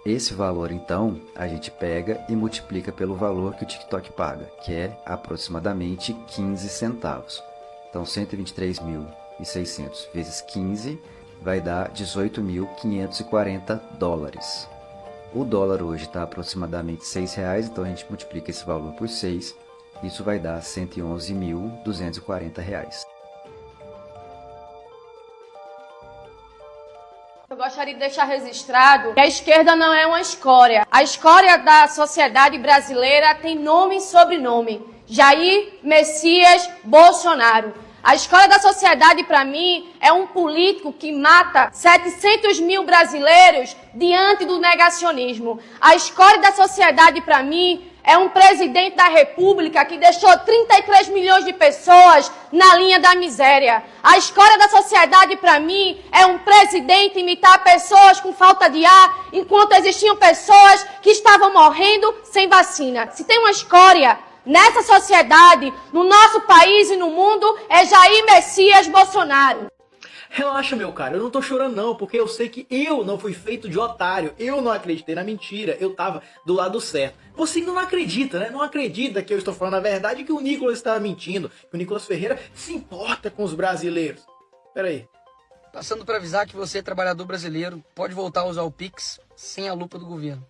Esse valor, então, a gente pega e multiplica pelo valor que o TikTok paga, que é aproximadamente 15 centavos. Então, 123.600 vezes 15 vai dar 18.540 dólares. O dólar hoje está aproximadamente R$6, então a gente multiplica esse valor por 6, isso vai dar R$111.240. Eu gostaria de deixar registrado que a esquerda não é uma escória. A escória da sociedade brasileira tem nome e sobrenome. Jair Messias Bolsonaro. A escória da sociedade, para mim, é um político que mata 700 mil brasileiros diante do negacionismo. A escória da sociedade, para mim, é um presidente da República que deixou 33 milhões de pessoas na linha da miséria. A escória da sociedade, para mim, é um presidente imitar pessoas com falta de ar, enquanto existiam pessoas que estavam morrendo sem vacina. Se tem uma escória nessa sociedade, no nosso país e no mundo, é Jair Messias Bolsonaro. Relaxa, meu cara, eu não tô chorando não, porque eu sei que eu não fui feito de otário, eu não acreditei na mentira, eu tava do lado certo. Você ainda não acredita, né? Não acredita que eu estou falando a verdade, que o Nicolas estava mentindo, que o Nicolas Ferreira se importa com os brasileiros. Pera aí. Passando para avisar que você, trabalhador brasileiro, pode voltar a usar o Pix sem a lupa do governo.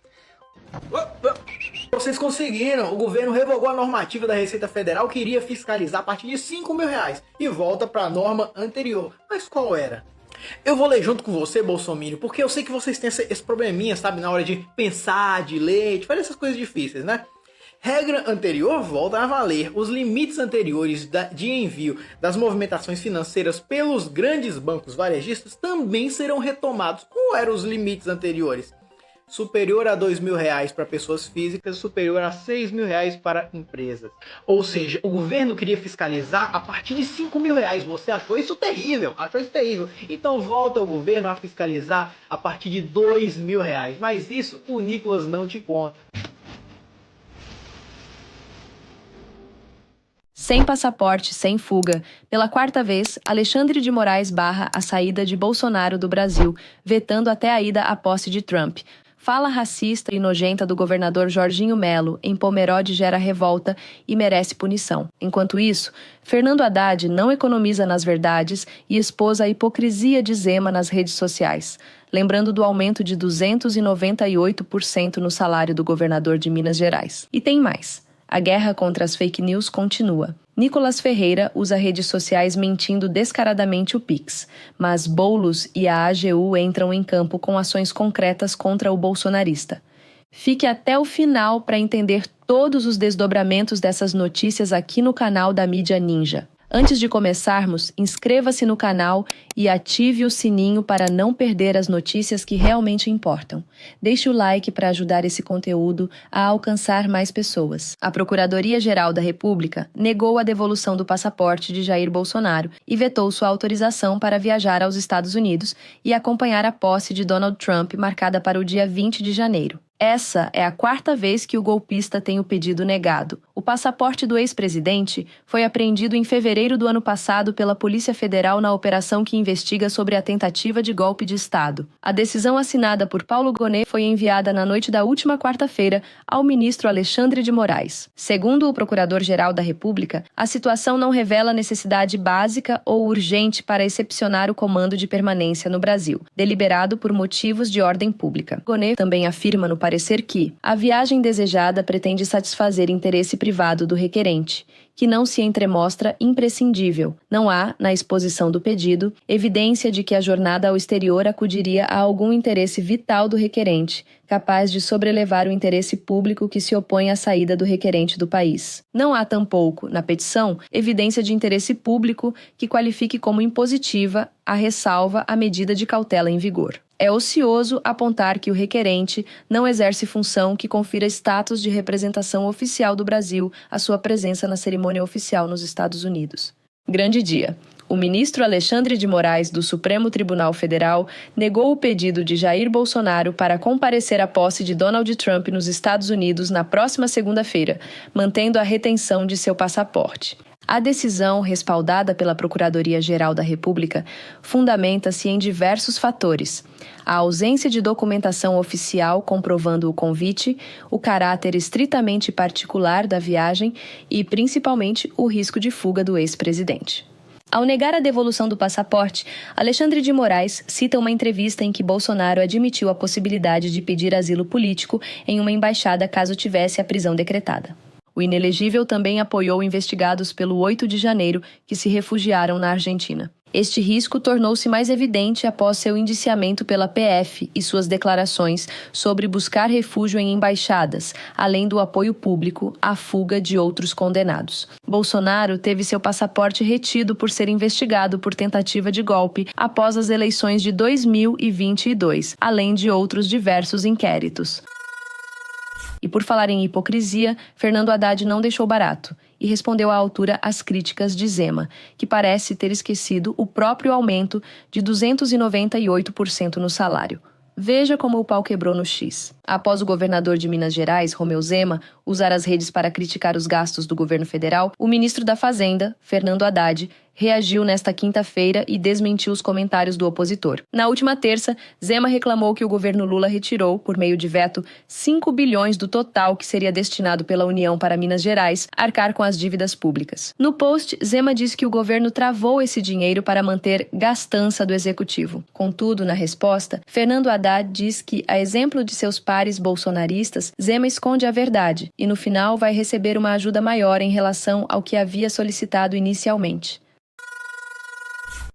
Vocês conseguiram, o governo revogou a normativa da Receita Federal que iria fiscalizar a partir de R$5.000 e volta para a norma anterior. Mas qual era? Eu vou ler junto com você, Bolsominion, porque eu sei que vocês têm esse probleminha, sabe, na hora de pensar, de ler, de fazer essas coisas difíceis, né? Regra anterior volta a valer. Os limites anteriores de envio das movimentações financeiras pelos grandes bancos varejistas também serão retomados. Qual eram os limites anteriores? Superior a R$2.000 para pessoas físicas, superior a R$6.000 para empresas. Ou seja, o governo queria fiscalizar a partir de R$5.000. Você achou isso terrível? Achou isso terrível? Então volta o governo a fiscalizar a partir de R$2.000. Mas isso o Nicolas não te conta. Sem passaporte, sem fuga. Pela quarta vez, Alexandre de Moraes barra a saída de Bolsonaro do Brasil, vetando até a ida à posse de Trump. Fala racista e nojenta do governador Jorginho Melo em Pomerode gera revolta e merece punição. Enquanto isso, Fernando Haddad não economiza nas verdades e expôs a hipocrisia de Zema nas redes sociais, lembrando do aumento de 298% no salário do governador de Minas Gerais. E tem mais. A guerra contra as fake news continua. Nicolas Ferreira usa redes sociais mentindo descaradamente o Pix, mas Boulos e a AGU entram em campo com ações concretas contra o bolsonarista. Fique até o final para entender todos os desdobramentos dessas notícias aqui no canal da Mídia Ninja. Antes de começarmos, inscreva-se no canal e ative o sininho para não perder as notícias que realmente importam. Deixe o like para ajudar esse conteúdo a alcançar mais pessoas. A Procuradoria-Geral da República negou a devolução do passaporte de Jair Bolsonaro e vetou sua autorização para viajar aos Estados Unidos e acompanhar a posse de Donald Trump marcada para o dia 20 de janeiro. Essa é a quarta vez que o golpista tem o pedido negado. O passaporte do ex-presidente foi apreendido em fevereiro do ano passado pela Polícia Federal na operação que investiga sobre a tentativa de golpe de Estado. A decisão assinada por Paulo Gonet foi enviada na noite da última quarta-feira ao ministro Alexandre de Moraes. Segundo o Procurador-Geral da República, a situação não revela necessidade básica ou urgente para excepcionar o comando de permanência no Brasil, deliberado por motivos de ordem pública. Gonet também afirma no parecer que a viagem desejada pretende satisfazer interesse privado do requerente, que não se entremostra imprescindível. Não há, na exposição do pedido, evidência de que a jornada ao exterior acudiria a algum interesse vital do requerente, capaz de sobrelevar o interesse público que se opõe à saída do requerente do país. Não há tampouco, na petição, evidência de interesse público que qualifique como impositiva a ressalva à medida de cautela em vigor. É ocioso apontar que o requerente não exerce função que confira status de representação oficial do Brasil à sua presença na cerimônia oficial nos Estados Unidos. Grande dia. O ministro Alexandre de Moraes, do Supremo Tribunal Federal, negou o pedido de Jair Bolsonaro para comparecer à posse de Donald Trump nos Estados Unidos na próxima segunda-feira, mantendo a retenção de seu passaporte. A decisão, respaldada pela Procuradoria-Geral da República, fundamenta-se em diversos fatores: a ausência de documentação oficial comprovando o convite, o caráter estritamente particular da viagem e, principalmente, o risco de fuga do ex-presidente. Ao negar a devolução do passaporte, Alexandre de Moraes cita uma entrevista em que Bolsonaro admitiu a possibilidade de pedir asilo político em uma embaixada caso tivesse a prisão decretada. O inelegível também apoiou investigados pelo 8 de janeiro que se refugiaram na Argentina. Este risco tornou-se mais evidente após seu indiciamento pela PF e suas declarações sobre buscar refúgio em embaixadas, além do apoio público à fuga de outros condenados. Bolsonaro teve seu passaporte retido por ser investigado por tentativa de golpe após as eleições de 2022, além de outros diversos inquéritos. E por falar em hipocrisia, Fernando Haddad não deixou barato e respondeu à altura às críticas de Zema, que parece ter esquecido o próprio aumento de 298% no salário. Veja como o pau quebrou no X. Após o governador de Minas Gerais, Romeu Zema, usar as redes para criticar os gastos do governo federal, o ministro da Fazenda, Fernando Haddad, reagiu nesta quinta-feira e desmentiu os comentários do opositor. Na última terça, Zema reclamou que o governo Lula retirou, por meio de veto, 5 bilhões do total que seria destinado pela União para Minas Gerais arcar com as dívidas públicas. No post, Zema disse que o governo travou esse dinheiro para manter gastança do executivo. Contudo, na resposta, Fernando Haddad diz que, a exemplo de seus pares bolsonaristas, Zema esconde a verdade e, no final, vai receber uma ajuda maior em relação ao que havia solicitado inicialmente.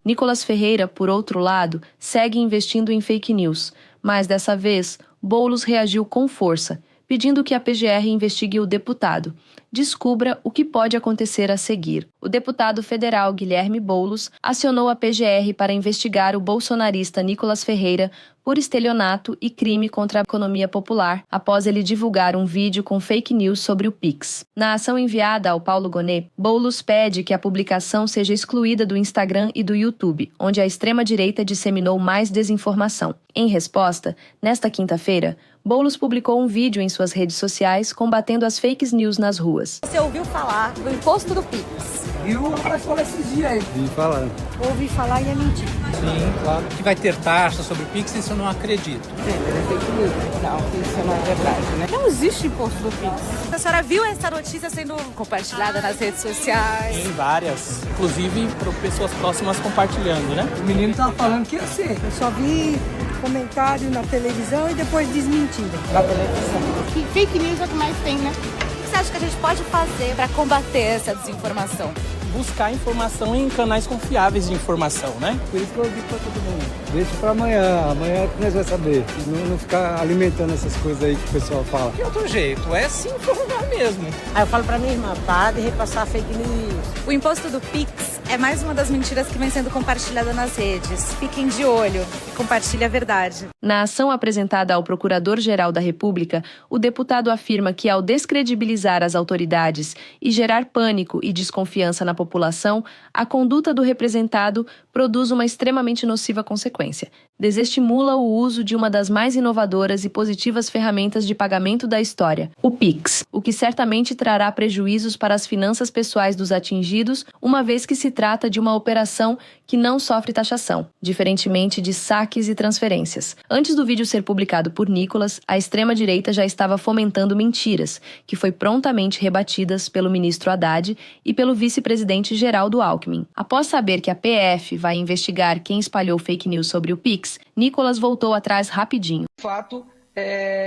Nicolas Ferreira, por outro lado, segue investindo em fake news, mas dessa vez, Boulos reagiu com força, pedindo que a PGR investigue o deputado. Descubra o que pode acontecer a seguir. O deputado federal Guilherme Boulos acionou a PGR para investigar o bolsonarista Nicolas Ferreira por estelionato e crime contra a economia popular, após ele divulgar um vídeo com fake news sobre o Pix. Na ação enviada ao Paulo Gonet, Boulos pede que a publicação seja excluída do Instagram e do YouTube, onde a extrema-direita disseminou mais desinformação. Em resposta, nesta quinta-feira, Boulos publicou um vídeo em suas redes sociais combatendo as fake news nas ruas. Você ouviu falar do imposto do Pix? Eu rapaz falei esses dias aí. Vi falar. Ouvi falar e é mentira. Sim, claro. Que vai ter taxa sobre o Pix, isso eu não acredito. É fake news. Não, isso não é verdade, né? Não existe imposto do Pix. A senhora viu essa notícia sendo compartilhada nas redes sociais? Tem várias, inclusive para pessoas próximas compartilhando, né? O menino tava falando que ia ser. Eu só vi comentário na televisão e depois desmentido. Na televisão. Que fake news é o que mais tem, né? O que você acha que a gente pode fazer para combater essa desinformação? Buscar informação em canais confiáveis de informação, né? Por isso que eu digo pra todo mundo. Deixa pra amanhã que nós vamos saber. Não ficar alimentando essas coisas aí que o pessoal fala. De outro jeito, é se informar mesmo. Aí eu falo pra minha irmã, para de repassar fake news. O imposto do Pix é mais uma das mentiras que vem sendo compartilhada nas redes. Fiquem de olho e compartilhe a verdade. Na ação apresentada ao Procurador-Geral da República, o deputado afirma que, ao descredibilizar as autoridades e gerar pânico e desconfiança na população, a conduta do representado produz uma extremamente nociva consequência. Desestimula o uso de uma das mais inovadoras e positivas ferramentas de pagamento da história, o Pix, o que certamente trará prejuízos para as finanças pessoais dos atingidos, uma vez que se trata de uma operação que não sofre taxação, diferentemente de saques e transferências. Antes do vídeo ser publicado por Nicolas, a extrema-direita já estava fomentando mentiras, que foi prontamente rebatidas pelo ministro Haddad e pelo vice-presidente Geraldo Alckmin. Após saber que a PF vai investigar quem espalhou fake news sobre o Pix, Nicolas voltou atrás rapidinho. De fato,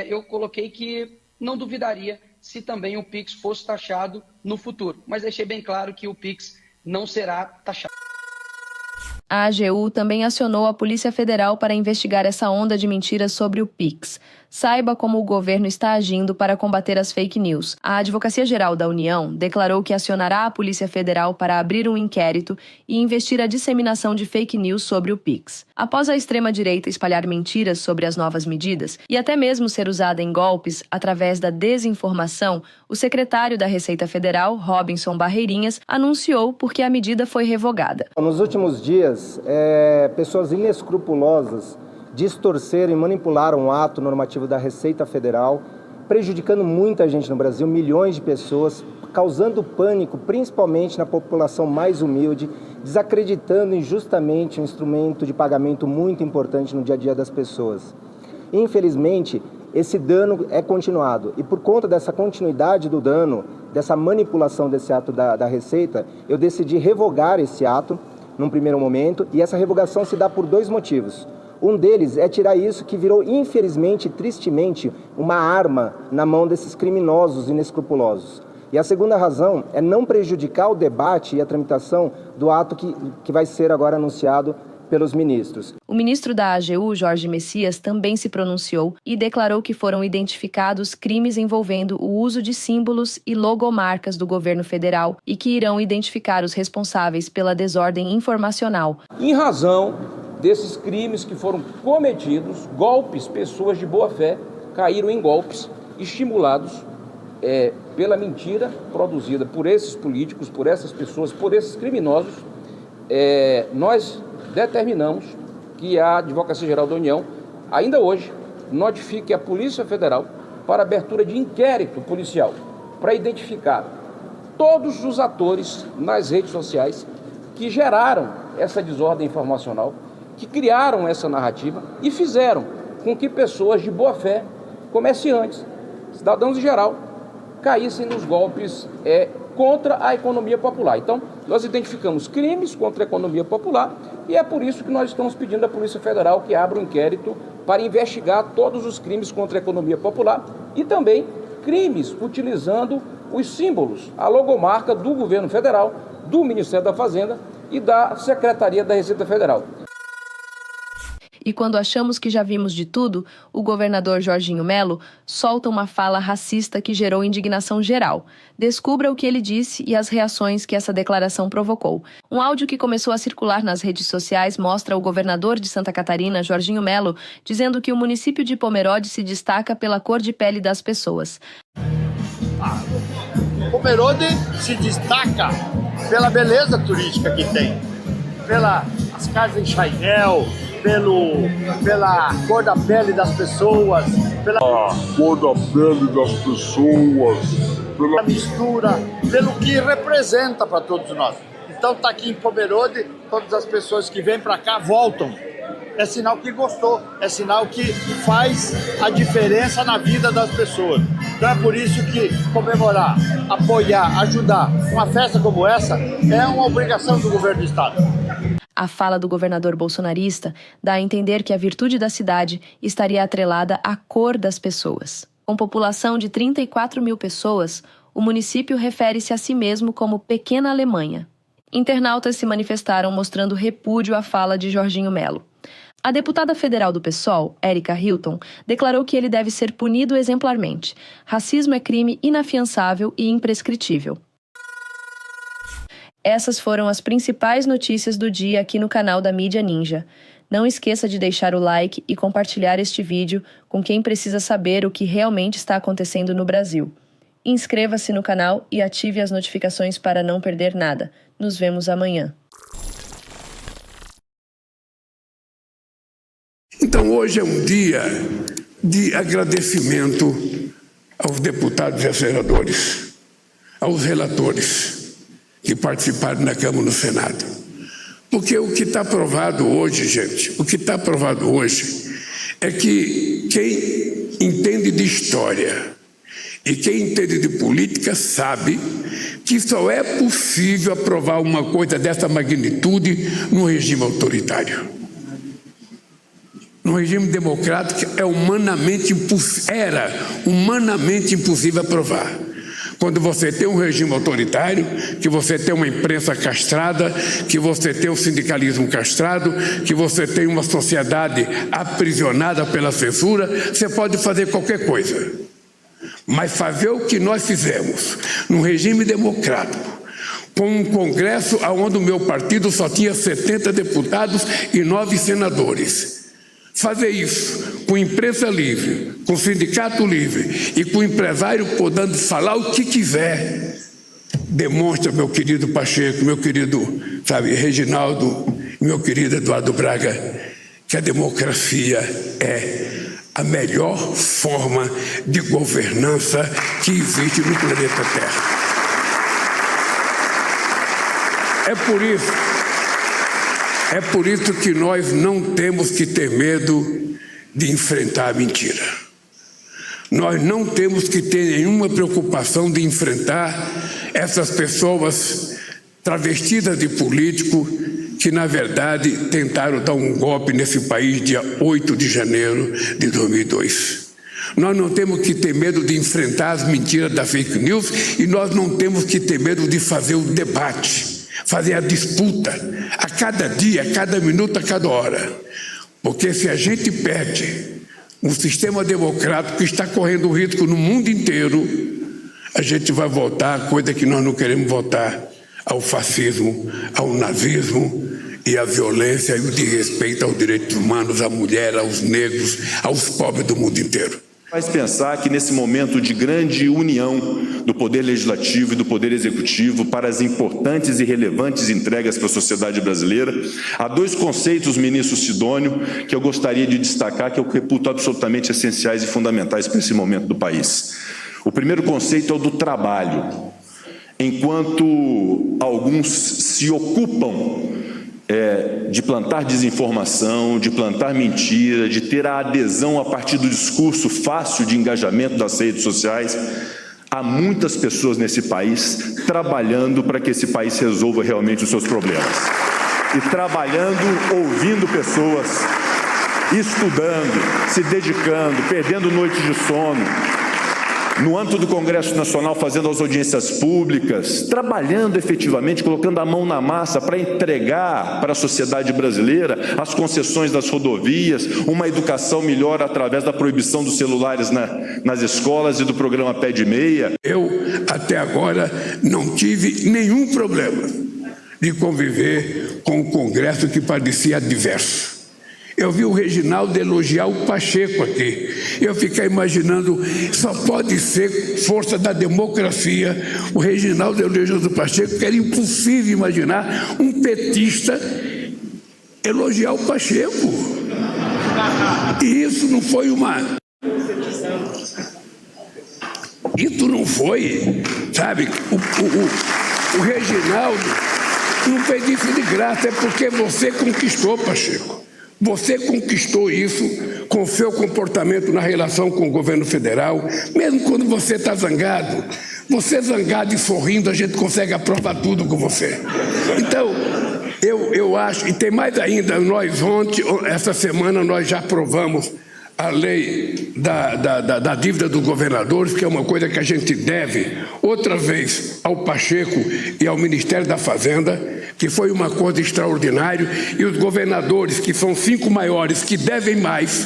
eu coloquei que não duvidaria se também o Pix fosse taxado no futuro, mas deixei bem claro que o Pix não será taxado. A AGU também acionou a Polícia Federal para investigar essa onda de mentiras sobre o Pix. Saiba como o governo está agindo para combater as fake news. A Advocacia-Geral da União declarou que acionará a Polícia Federal para abrir um inquérito e investir a disseminação de fake news sobre o Pix. Após a extrema-direita espalhar mentiras sobre as novas medidas e até mesmo ser usada em golpes através da desinformação, o secretário da Receita Federal, Robinson Barreirinhas, anunciou porque a medida foi revogada. Nos últimos dias, pessoas inescrupulosas distorceram e manipularam o ato normativo da Receita Federal, prejudicando muita gente no Brasil, milhões de pessoas, causando pânico, principalmente na população mais humilde, desacreditando injustamente um instrumento de pagamento muito importante no dia a dia das pessoas. Infelizmente, esse dano é continuado e por conta dessa continuidade do dano, dessa manipulação desse ato da Receita, eu decidi revogar esse ato num primeiro momento e essa revogação se dá por dois motivos. Um deles é tirar isso que virou, infelizmente e tristemente, uma arma na mão desses criminosos inescrupulosos. E a segunda razão é não prejudicar o debate e a tramitação do ato que vai ser agora anunciado pelos ministros. O ministro da AGU, Jorge Messias, também se pronunciou e declarou que foram identificados crimes envolvendo o uso de símbolos e logomarcas do governo federal e que irão identificar os responsáveis pela desordem informacional. Em razão desses crimes que foram cometidos, golpes, pessoas de boa fé caíram em golpes estimulados pela mentira produzida por esses políticos, por essas pessoas, por esses criminosos. Nós determinamos que a Advocacia-Geral da União, ainda hoje, notifique a Polícia Federal para abertura de inquérito policial para identificar todos os atores nas redes sociais que geraram essa desordem informacional, que criaram essa narrativa e fizeram com que pessoas de boa fé, comerciantes, cidadãos em geral, caíssem nos golpes contra a economia popular. Então, nós identificamos crimes contra a economia popular e é por isso que nós estamos pedindo à Polícia Federal que abra um inquérito para investigar todos os crimes contra a economia popular e também crimes utilizando os símbolos, a logomarca do governo federal, do Ministério da Fazenda e da Secretaria da Receita Federal. E quando achamos que já vimos de tudo, o governador Jorginho Melo solta uma fala racista que gerou indignação geral. Descubra o que ele disse e as reações que essa declaração provocou. Um áudio que começou a circular nas redes sociais mostra o governador de Santa Catarina, Jorginho Melo, dizendo que o município de Pomerode se destaca pela cor de pele das pessoas. Pomerode se destaca pela beleza turística que tem, pelas casas em Chainel, pela cor da pele das pessoas, pela cor da pele das pessoas, pela mistura, pelo que representa para todos nós. Então tá aqui em Pomerode, todas as pessoas que vêm para cá voltam. É sinal que gostou, é sinal que faz a diferença na vida das pessoas. Então é por isso que comemorar, apoiar, ajudar uma festa como essa é uma obrigação do governo do estado. A fala do governador bolsonarista dá a entender que a virtude da cidade estaria atrelada à cor das pessoas. Com população de 34 mil pessoas, o município refere-se a si mesmo como Pequena Alemanha. Internautas se manifestaram mostrando repúdio à fala de Jorginho Melo. A deputada federal do PSOL, Érica Hilton, declarou que ele deve ser punido exemplarmente. Racismo é crime inafiançável e imprescritível. Essas foram as principais notícias do dia aqui no canal da Mídia Ninja. Não esqueça de deixar o like e compartilhar este vídeo com quem precisa saber o que realmente está acontecendo no Brasil. Inscreva-se no canal e ative as notificações para não perder nada. Nos vemos amanhã. Então hoje é um dia de agradecimento aos deputados e senadores, aos relatores que participaram na Câmara e no Senado. Porque o que está aprovado hoje, gente, o que está aprovado hoje é que quem entende de história e quem entende de política sabe que só é possível aprovar uma coisa dessa magnitude no regime autoritário. No regime democrático era humanamente impossível aprovar. Quando você tem um regime autoritário, que você tem uma imprensa castrada, que você tem um sindicalismo castrado, que você tem uma sociedade aprisionada pela censura, você pode fazer qualquer coisa. Mas fazer o que nós fizemos num regime democrático, com um congresso onde o meu partido só tinha 70 deputados e 9 senadores. Fazer isso com imprensa livre, com sindicato livre e com empresário podendo falar o que quiser, demonstra, meu querido Pacheco, meu querido, Reginaldo, meu querido Eduardo Braga, que a democracia é a melhor forma de governança que existe no planeta Terra. É por isso que nós não temos que ter medo de enfrentar a mentira. Nós não temos que ter nenhuma preocupação de enfrentar essas pessoas travestidas de político que, na verdade, tentaram dar um golpe nesse país dia 8 de janeiro de 2002. Nós não temos que ter medo de enfrentar as mentiras da fake news e nós não temos que ter medo de fazer o debate, fazer a disputa a cada dia, a cada minuto, a cada hora. Porque se a gente perde um sistema democrático que está correndo risco no mundo inteiro, a gente vai voltar a coisa que nós não queremos voltar, ao fascismo, ao nazismo e à violência e o desrespeito aos direitos humanos, à mulher, aos negros, aos pobres do mundo inteiro. Faz pensar que nesse momento de grande união do Poder Legislativo e do Poder Executivo para as importantes e relevantes entregas para a sociedade brasileira, há dois conceitos, ministro Sidônio, que eu gostaria de destacar, que eu reputo absolutamente essenciais e fundamentais para esse momento do país. O primeiro conceito é o do trabalho. Enquanto alguns se ocupam de plantar desinformação, de plantar mentira, de ter a adesão a partir do discurso fácil de engajamento das redes sociais, há muitas pessoas nesse país trabalhando para que esse país resolva realmente os seus problemas. E trabalhando, ouvindo pessoas, estudando, se dedicando, perdendo noites de sono, no âmbito do Congresso Nacional, fazendo as audiências públicas, trabalhando efetivamente, colocando a mão na massa para entregar para a sociedade brasileira as concessões das rodovias, uma educação melhor através da proibição dos celulares nas escolas e do programa Pé de Meia. Eu, até agora, não tive nenhum problema de conviver com o Congresso que parecia adverso. Eu vi o Reginaldo elogiar o Pacheco aqui. Eu fiquei imaginando, só pode ser força da democracia. O Reginaldo elogiando o Pacheco, porque era impossível imaginar um petista elogiar o Pacheco. E isso não foi uma... Isso não foi, sabe? O Reginaldo não fez isso de graça, é porque você conquistou, Pacheco. Você conquistou isso com o seu comportamento na relação com o governo federal, mesmo quando você está zangado. Você zangado e sorrindo, a gente consegue aprovar tudo com você. Então, eu acho, e tem mais ainda, nós ontem, essa semana, nós já aprovamos a lei da dívida dos governadores, que é uma coisa que a gente deve, outra vez, ao Pacheco e ao Ministério da Fazenda, que foi uma coisa extraordinária, e os governadores, que são 5 maiores, que devem mais,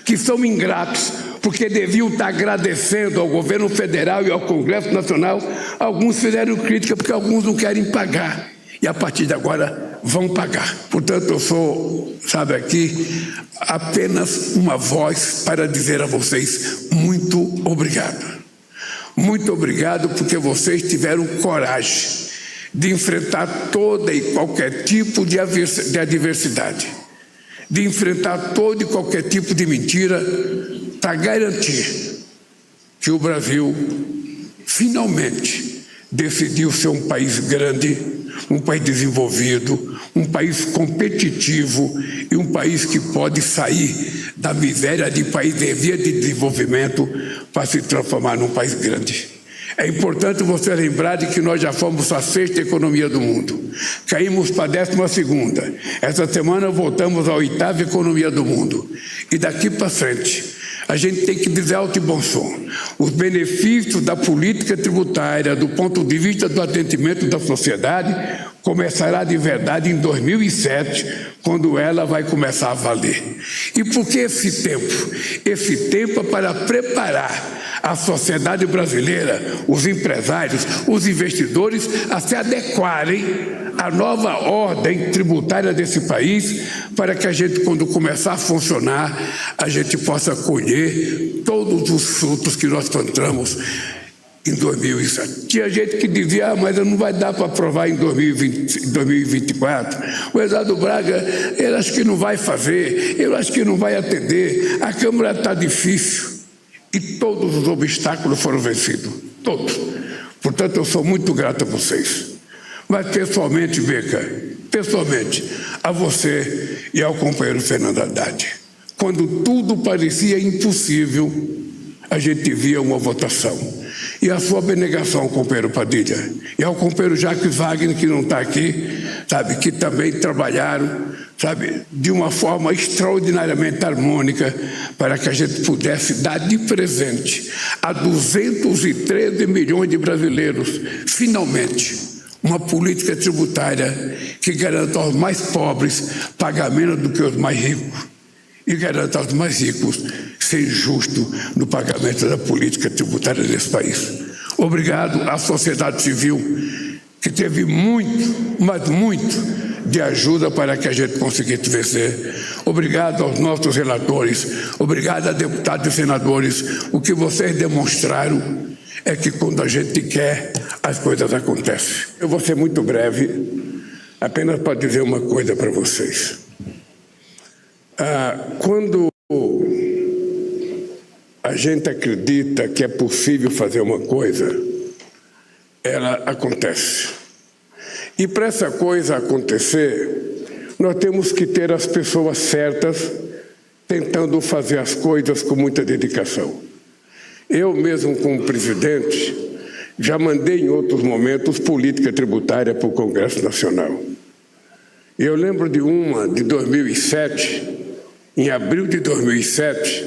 que são ingratos, porque deviam estar agradecendo ao governo federal e ao Congresso Nacional, alguns fizeram crítica porque alguns não querem pagar, e a partir de agora vão pagar. Portanto, eu sou, sabe, aqui apenas uma voz para dizer a vocês muito obrigado. Muito obrigado porque vocês tiveram coragem de enfrentar toda e qualquer tipo de adversidade, de enfrentar todo e qualquer tipo de mentira, para garantir que o Brasil finalmente decidiu ser um país grande, um país desenvolvido, um país competitivo e um país que pode sair da miséria de país em via de desenvolvimento para se transformar num país grande. É importante você lembrar de que nós já fomos a 6ª economia do mundo. Caímos para a 12ª. Essa semana voltamos à 8ª economia do mundo. E daqui para frente, a gente tem que dizer alto e bom som. Os benefícios da política tributária, do ponto de vista do atendimento da sociedade, começará de verdade em 2007, quando ela vai começar a valer. E por que esse tempo? Esse tempo é para preparar a sociedade brasileira, os empresários, os investidores a se adequarem à nova ordem tributária desse país, para que a gente, quando começar a funcionar, a gente possa colher todos os frutos que nós plantamos em 2007. Tinha gente que dizia, mas não vai dar para aprovar em 2024. O Eduardo Braga, ele acha que não vai fazer, ele acha que não vai atender, a Câmara está difícil. E todos os obstáculos foram vencidos, todos. Portanto, eu sou muito grato a vocês. Mas pessoalmente, Beca, pessoalmente, a você e ao companheiro Fernando Haddad. Quando tudo parecia impossível, a gente via uma votação. E a sua abnegação, companheiro Padilha, e ao companheiro Jacques Wagner, que não está aqui, sabe, que também trabalharam, sabe, de uma forma extraordinariamente harmônica, para que a gente pudesse dar de presente a 213 milhões de brasileiros, finalmente, uma política tributária que garanta aos mais pobres pagar menos do que os mais ricos e garanta aos mais ricos ser justo no pagamento da política tributária desse país. Obrigado à sociedade civil, que teve muito, mas muito, de ajuda para que a gente conseguisse vencer. Obrigado aos nossos relatores, obrigado a deputados e senadores. O que vocês demonstraram é que quando a gente quer, as coisas acontecem. Eu vou ser muito breve, apenas para dizer uma coisa para vocês. Quando a gente acredita que é possível fazer uma coisa, ela acontece. E para essa coisa acontecer, nós temos que ter as pessoas certas tentando fazer as coisas com muita dedicação. Eu mesmo, como presidente, já mandei em outros momentos política tributária para o Congresso Nacional. Eu lembro de uma de 2007, em abril de 2007,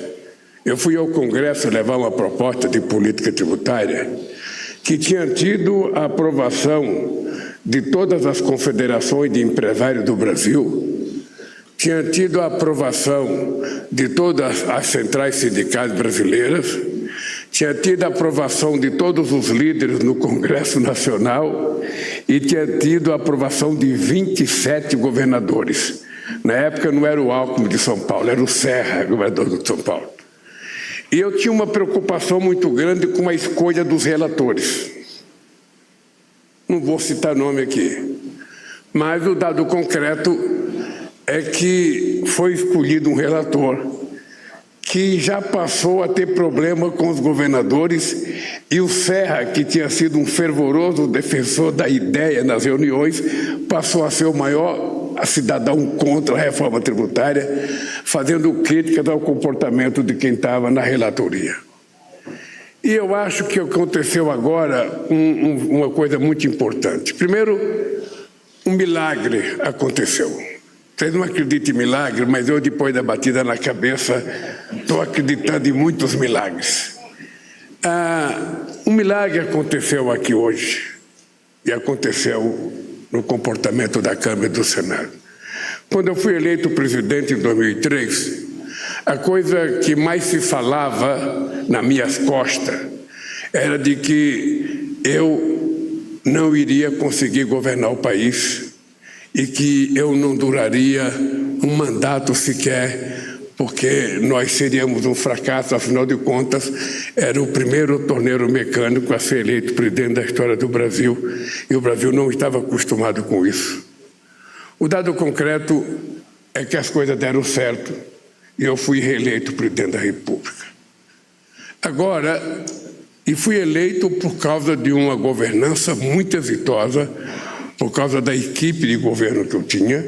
eu fui ao Congresso levar uma proposta de política tributária que tinha tido a aprovação de todas as confederações de empresários do Brasil, tinha tido a aprovação de todas as centrais sindicais brasileiras, tinha tido a aprovação de todos os líderes no Congresso Nacional e tinha tido a aprovação de 27 governadores. Na época não era o Alckmin de São Paulo, era o Serra, governador de São Paulo. E eu tinha uma preocupação muito grande com a escolha dos relatores. Não vou citar nome aqui, mas o dado concreto é que foi escolhido um relator que já passou a ter problema com os governadores, e o Serra, que tinha sido um fervoroso defensor da ideia nas reuniões, passou a ser o maior cidadão contra a reforma tributária, fazendo críticas ao comportamento de quem estava na relatoria. E eu acho que aconteceu agora uma coisa muito importante. Primeiro, um milagre aconteceu. Vocês não acreditam em milagre, mas eu, depois da batida na cabeça, estou acreditando em muitos milagres. Um milagre aconteceu aqui hoje, e aconteceu no comportamento da Câmara e do Senado. Quando eu fui eleito presidente em 2003, a coisa que mais se falava nas minhas costas era de que eu não iria conseguir governar o país e que eu não duraria um mandato sequer, porque nós seríamos um fracasso. Afinal de contas, era o primeiro torneiro mecânico a ser eleito presidente da história do Brasil, e o Brasil não estava acostumado com isso. O dado concreto é que as coisas deram certo e eu fui reeleito presidente da República. Agora, e fui eleito por causa de uma governança muito exitosa, por causa da equipe de governo que eu tinha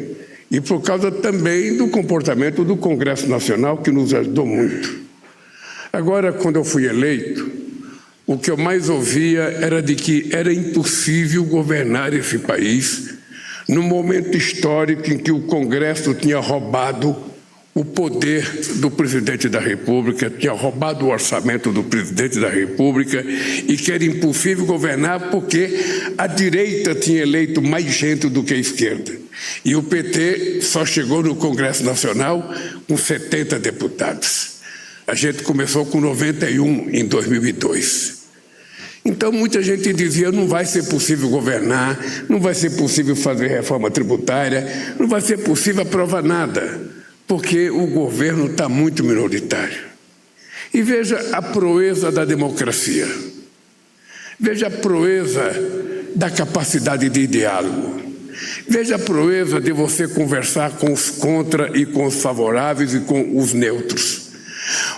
e por causa também do comportamento do Congresso Nacional, que nos ajudou muito. Agora, quando eu fui eleito, o que eu mais ouvia era de que era impossível governar esse país num momento histórico em que o Congresso tinha roubado o poder do presidente da República, tinha roubado o orçamento do presidente da República e que era impossível governar porque a direita tinha eleito mais gente do que a esquerda. E o PT só chegou no Congresso Nacional com 70 deputados. A gente começou com 91 em 2002. Então muita gente dizia, não vai ser possível governar, não vai ser possível fazer reforma tributária, não vai ser possível aprovar nada, porque o governo está muito minoritário. E veja a proeza da democracia. Veja a proeza da capacidade de diálogo. Veja a proeza de você conversar com os contra e com os favoráveis e com os neutros.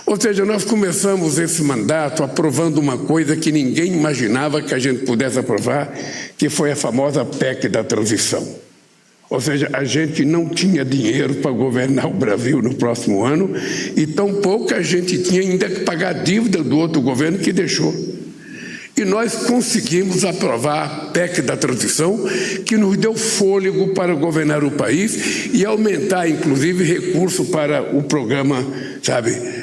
Ou seja, nós começamos esse mandato aprovando uma coisa que ninguém imaginava que a gente pudesse aprovar, que foi a famosa PEC da transição. Ou seja, a gente não tinha dinheiro para governar o Brasil no próximo ano e tampouco a gente tinha ainda que pagar a dívida do outro governo que deixou. E nós conseguimos aprovar a PEC da transição, que nos deu fôlego para governar o país e aumentar, inclusive, recurso para o programa,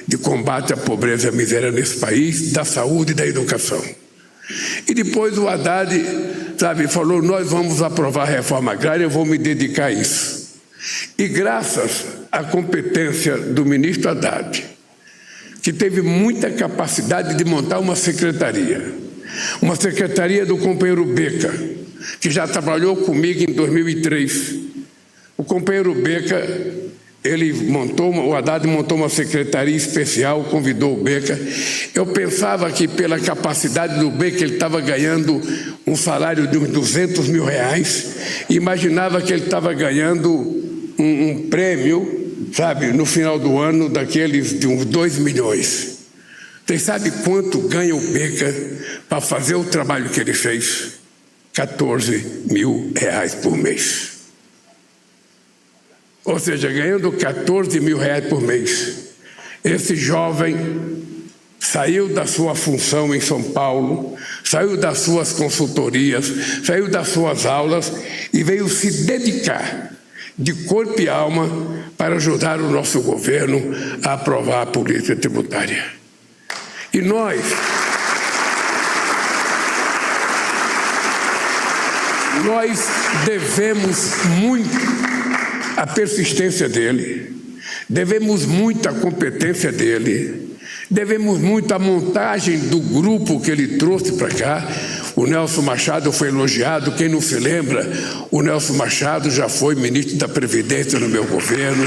de combate à pobreza e à miséria nesse país, da saúde e da educação. E depois o Haddad, falou, nós vamos aprovar a reforma agrária, eu vou me dedicar a isso. E graças à competência do ministro Haddad, que teve muita capacidade de montar uma secretaria do companheiro Beca, que já trabalhou comigo em 2003. O companheiro Beca, o Haddad montou uma secretaria especial, convidou o Beca. Eu pensava que pela capacidade do Beca ele estava ganhando um salário de uns R$200 mil, imaginava que ele estava ganhando um prêmio, no final do ano, daqueles de uns 2 milhões. Vocês sabem quanto ganha o Beca para fazer o trabalho que ele fez? R$14 mil por mês. Ou seja, ganhando R$14 mil por mês. Esse jovem saiu da sua função em São Paulo, saiu das suas consultorias, saiu das suas aulas e veio se dedicar. de corpo e alma para ajudar o nosso governo a aprovar a política tributária. E nós devemos muito à persistência dele, devemos muito à competência dele, devemos muito à montagem do grupo que ele trouxe para cá. O Nelson Machado foi elogiado. Quem não se lembra, o Nelson Machado já foi ministro da Previdência no meu governo.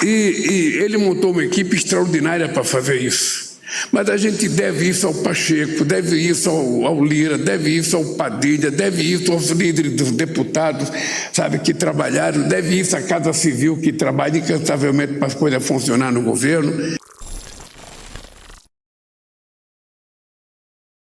E ele montou uma equipe extraordinária para fazer isso. Mas a gente deve isso ao Pacheco, deve isso ao Lira, deve isso ao Padilha, deve isso aos líderes dos deputados, sabe, que trabalharam, deve isso à Casa Civil, que trabalha incansavelmente para as coisas funcionar no governo.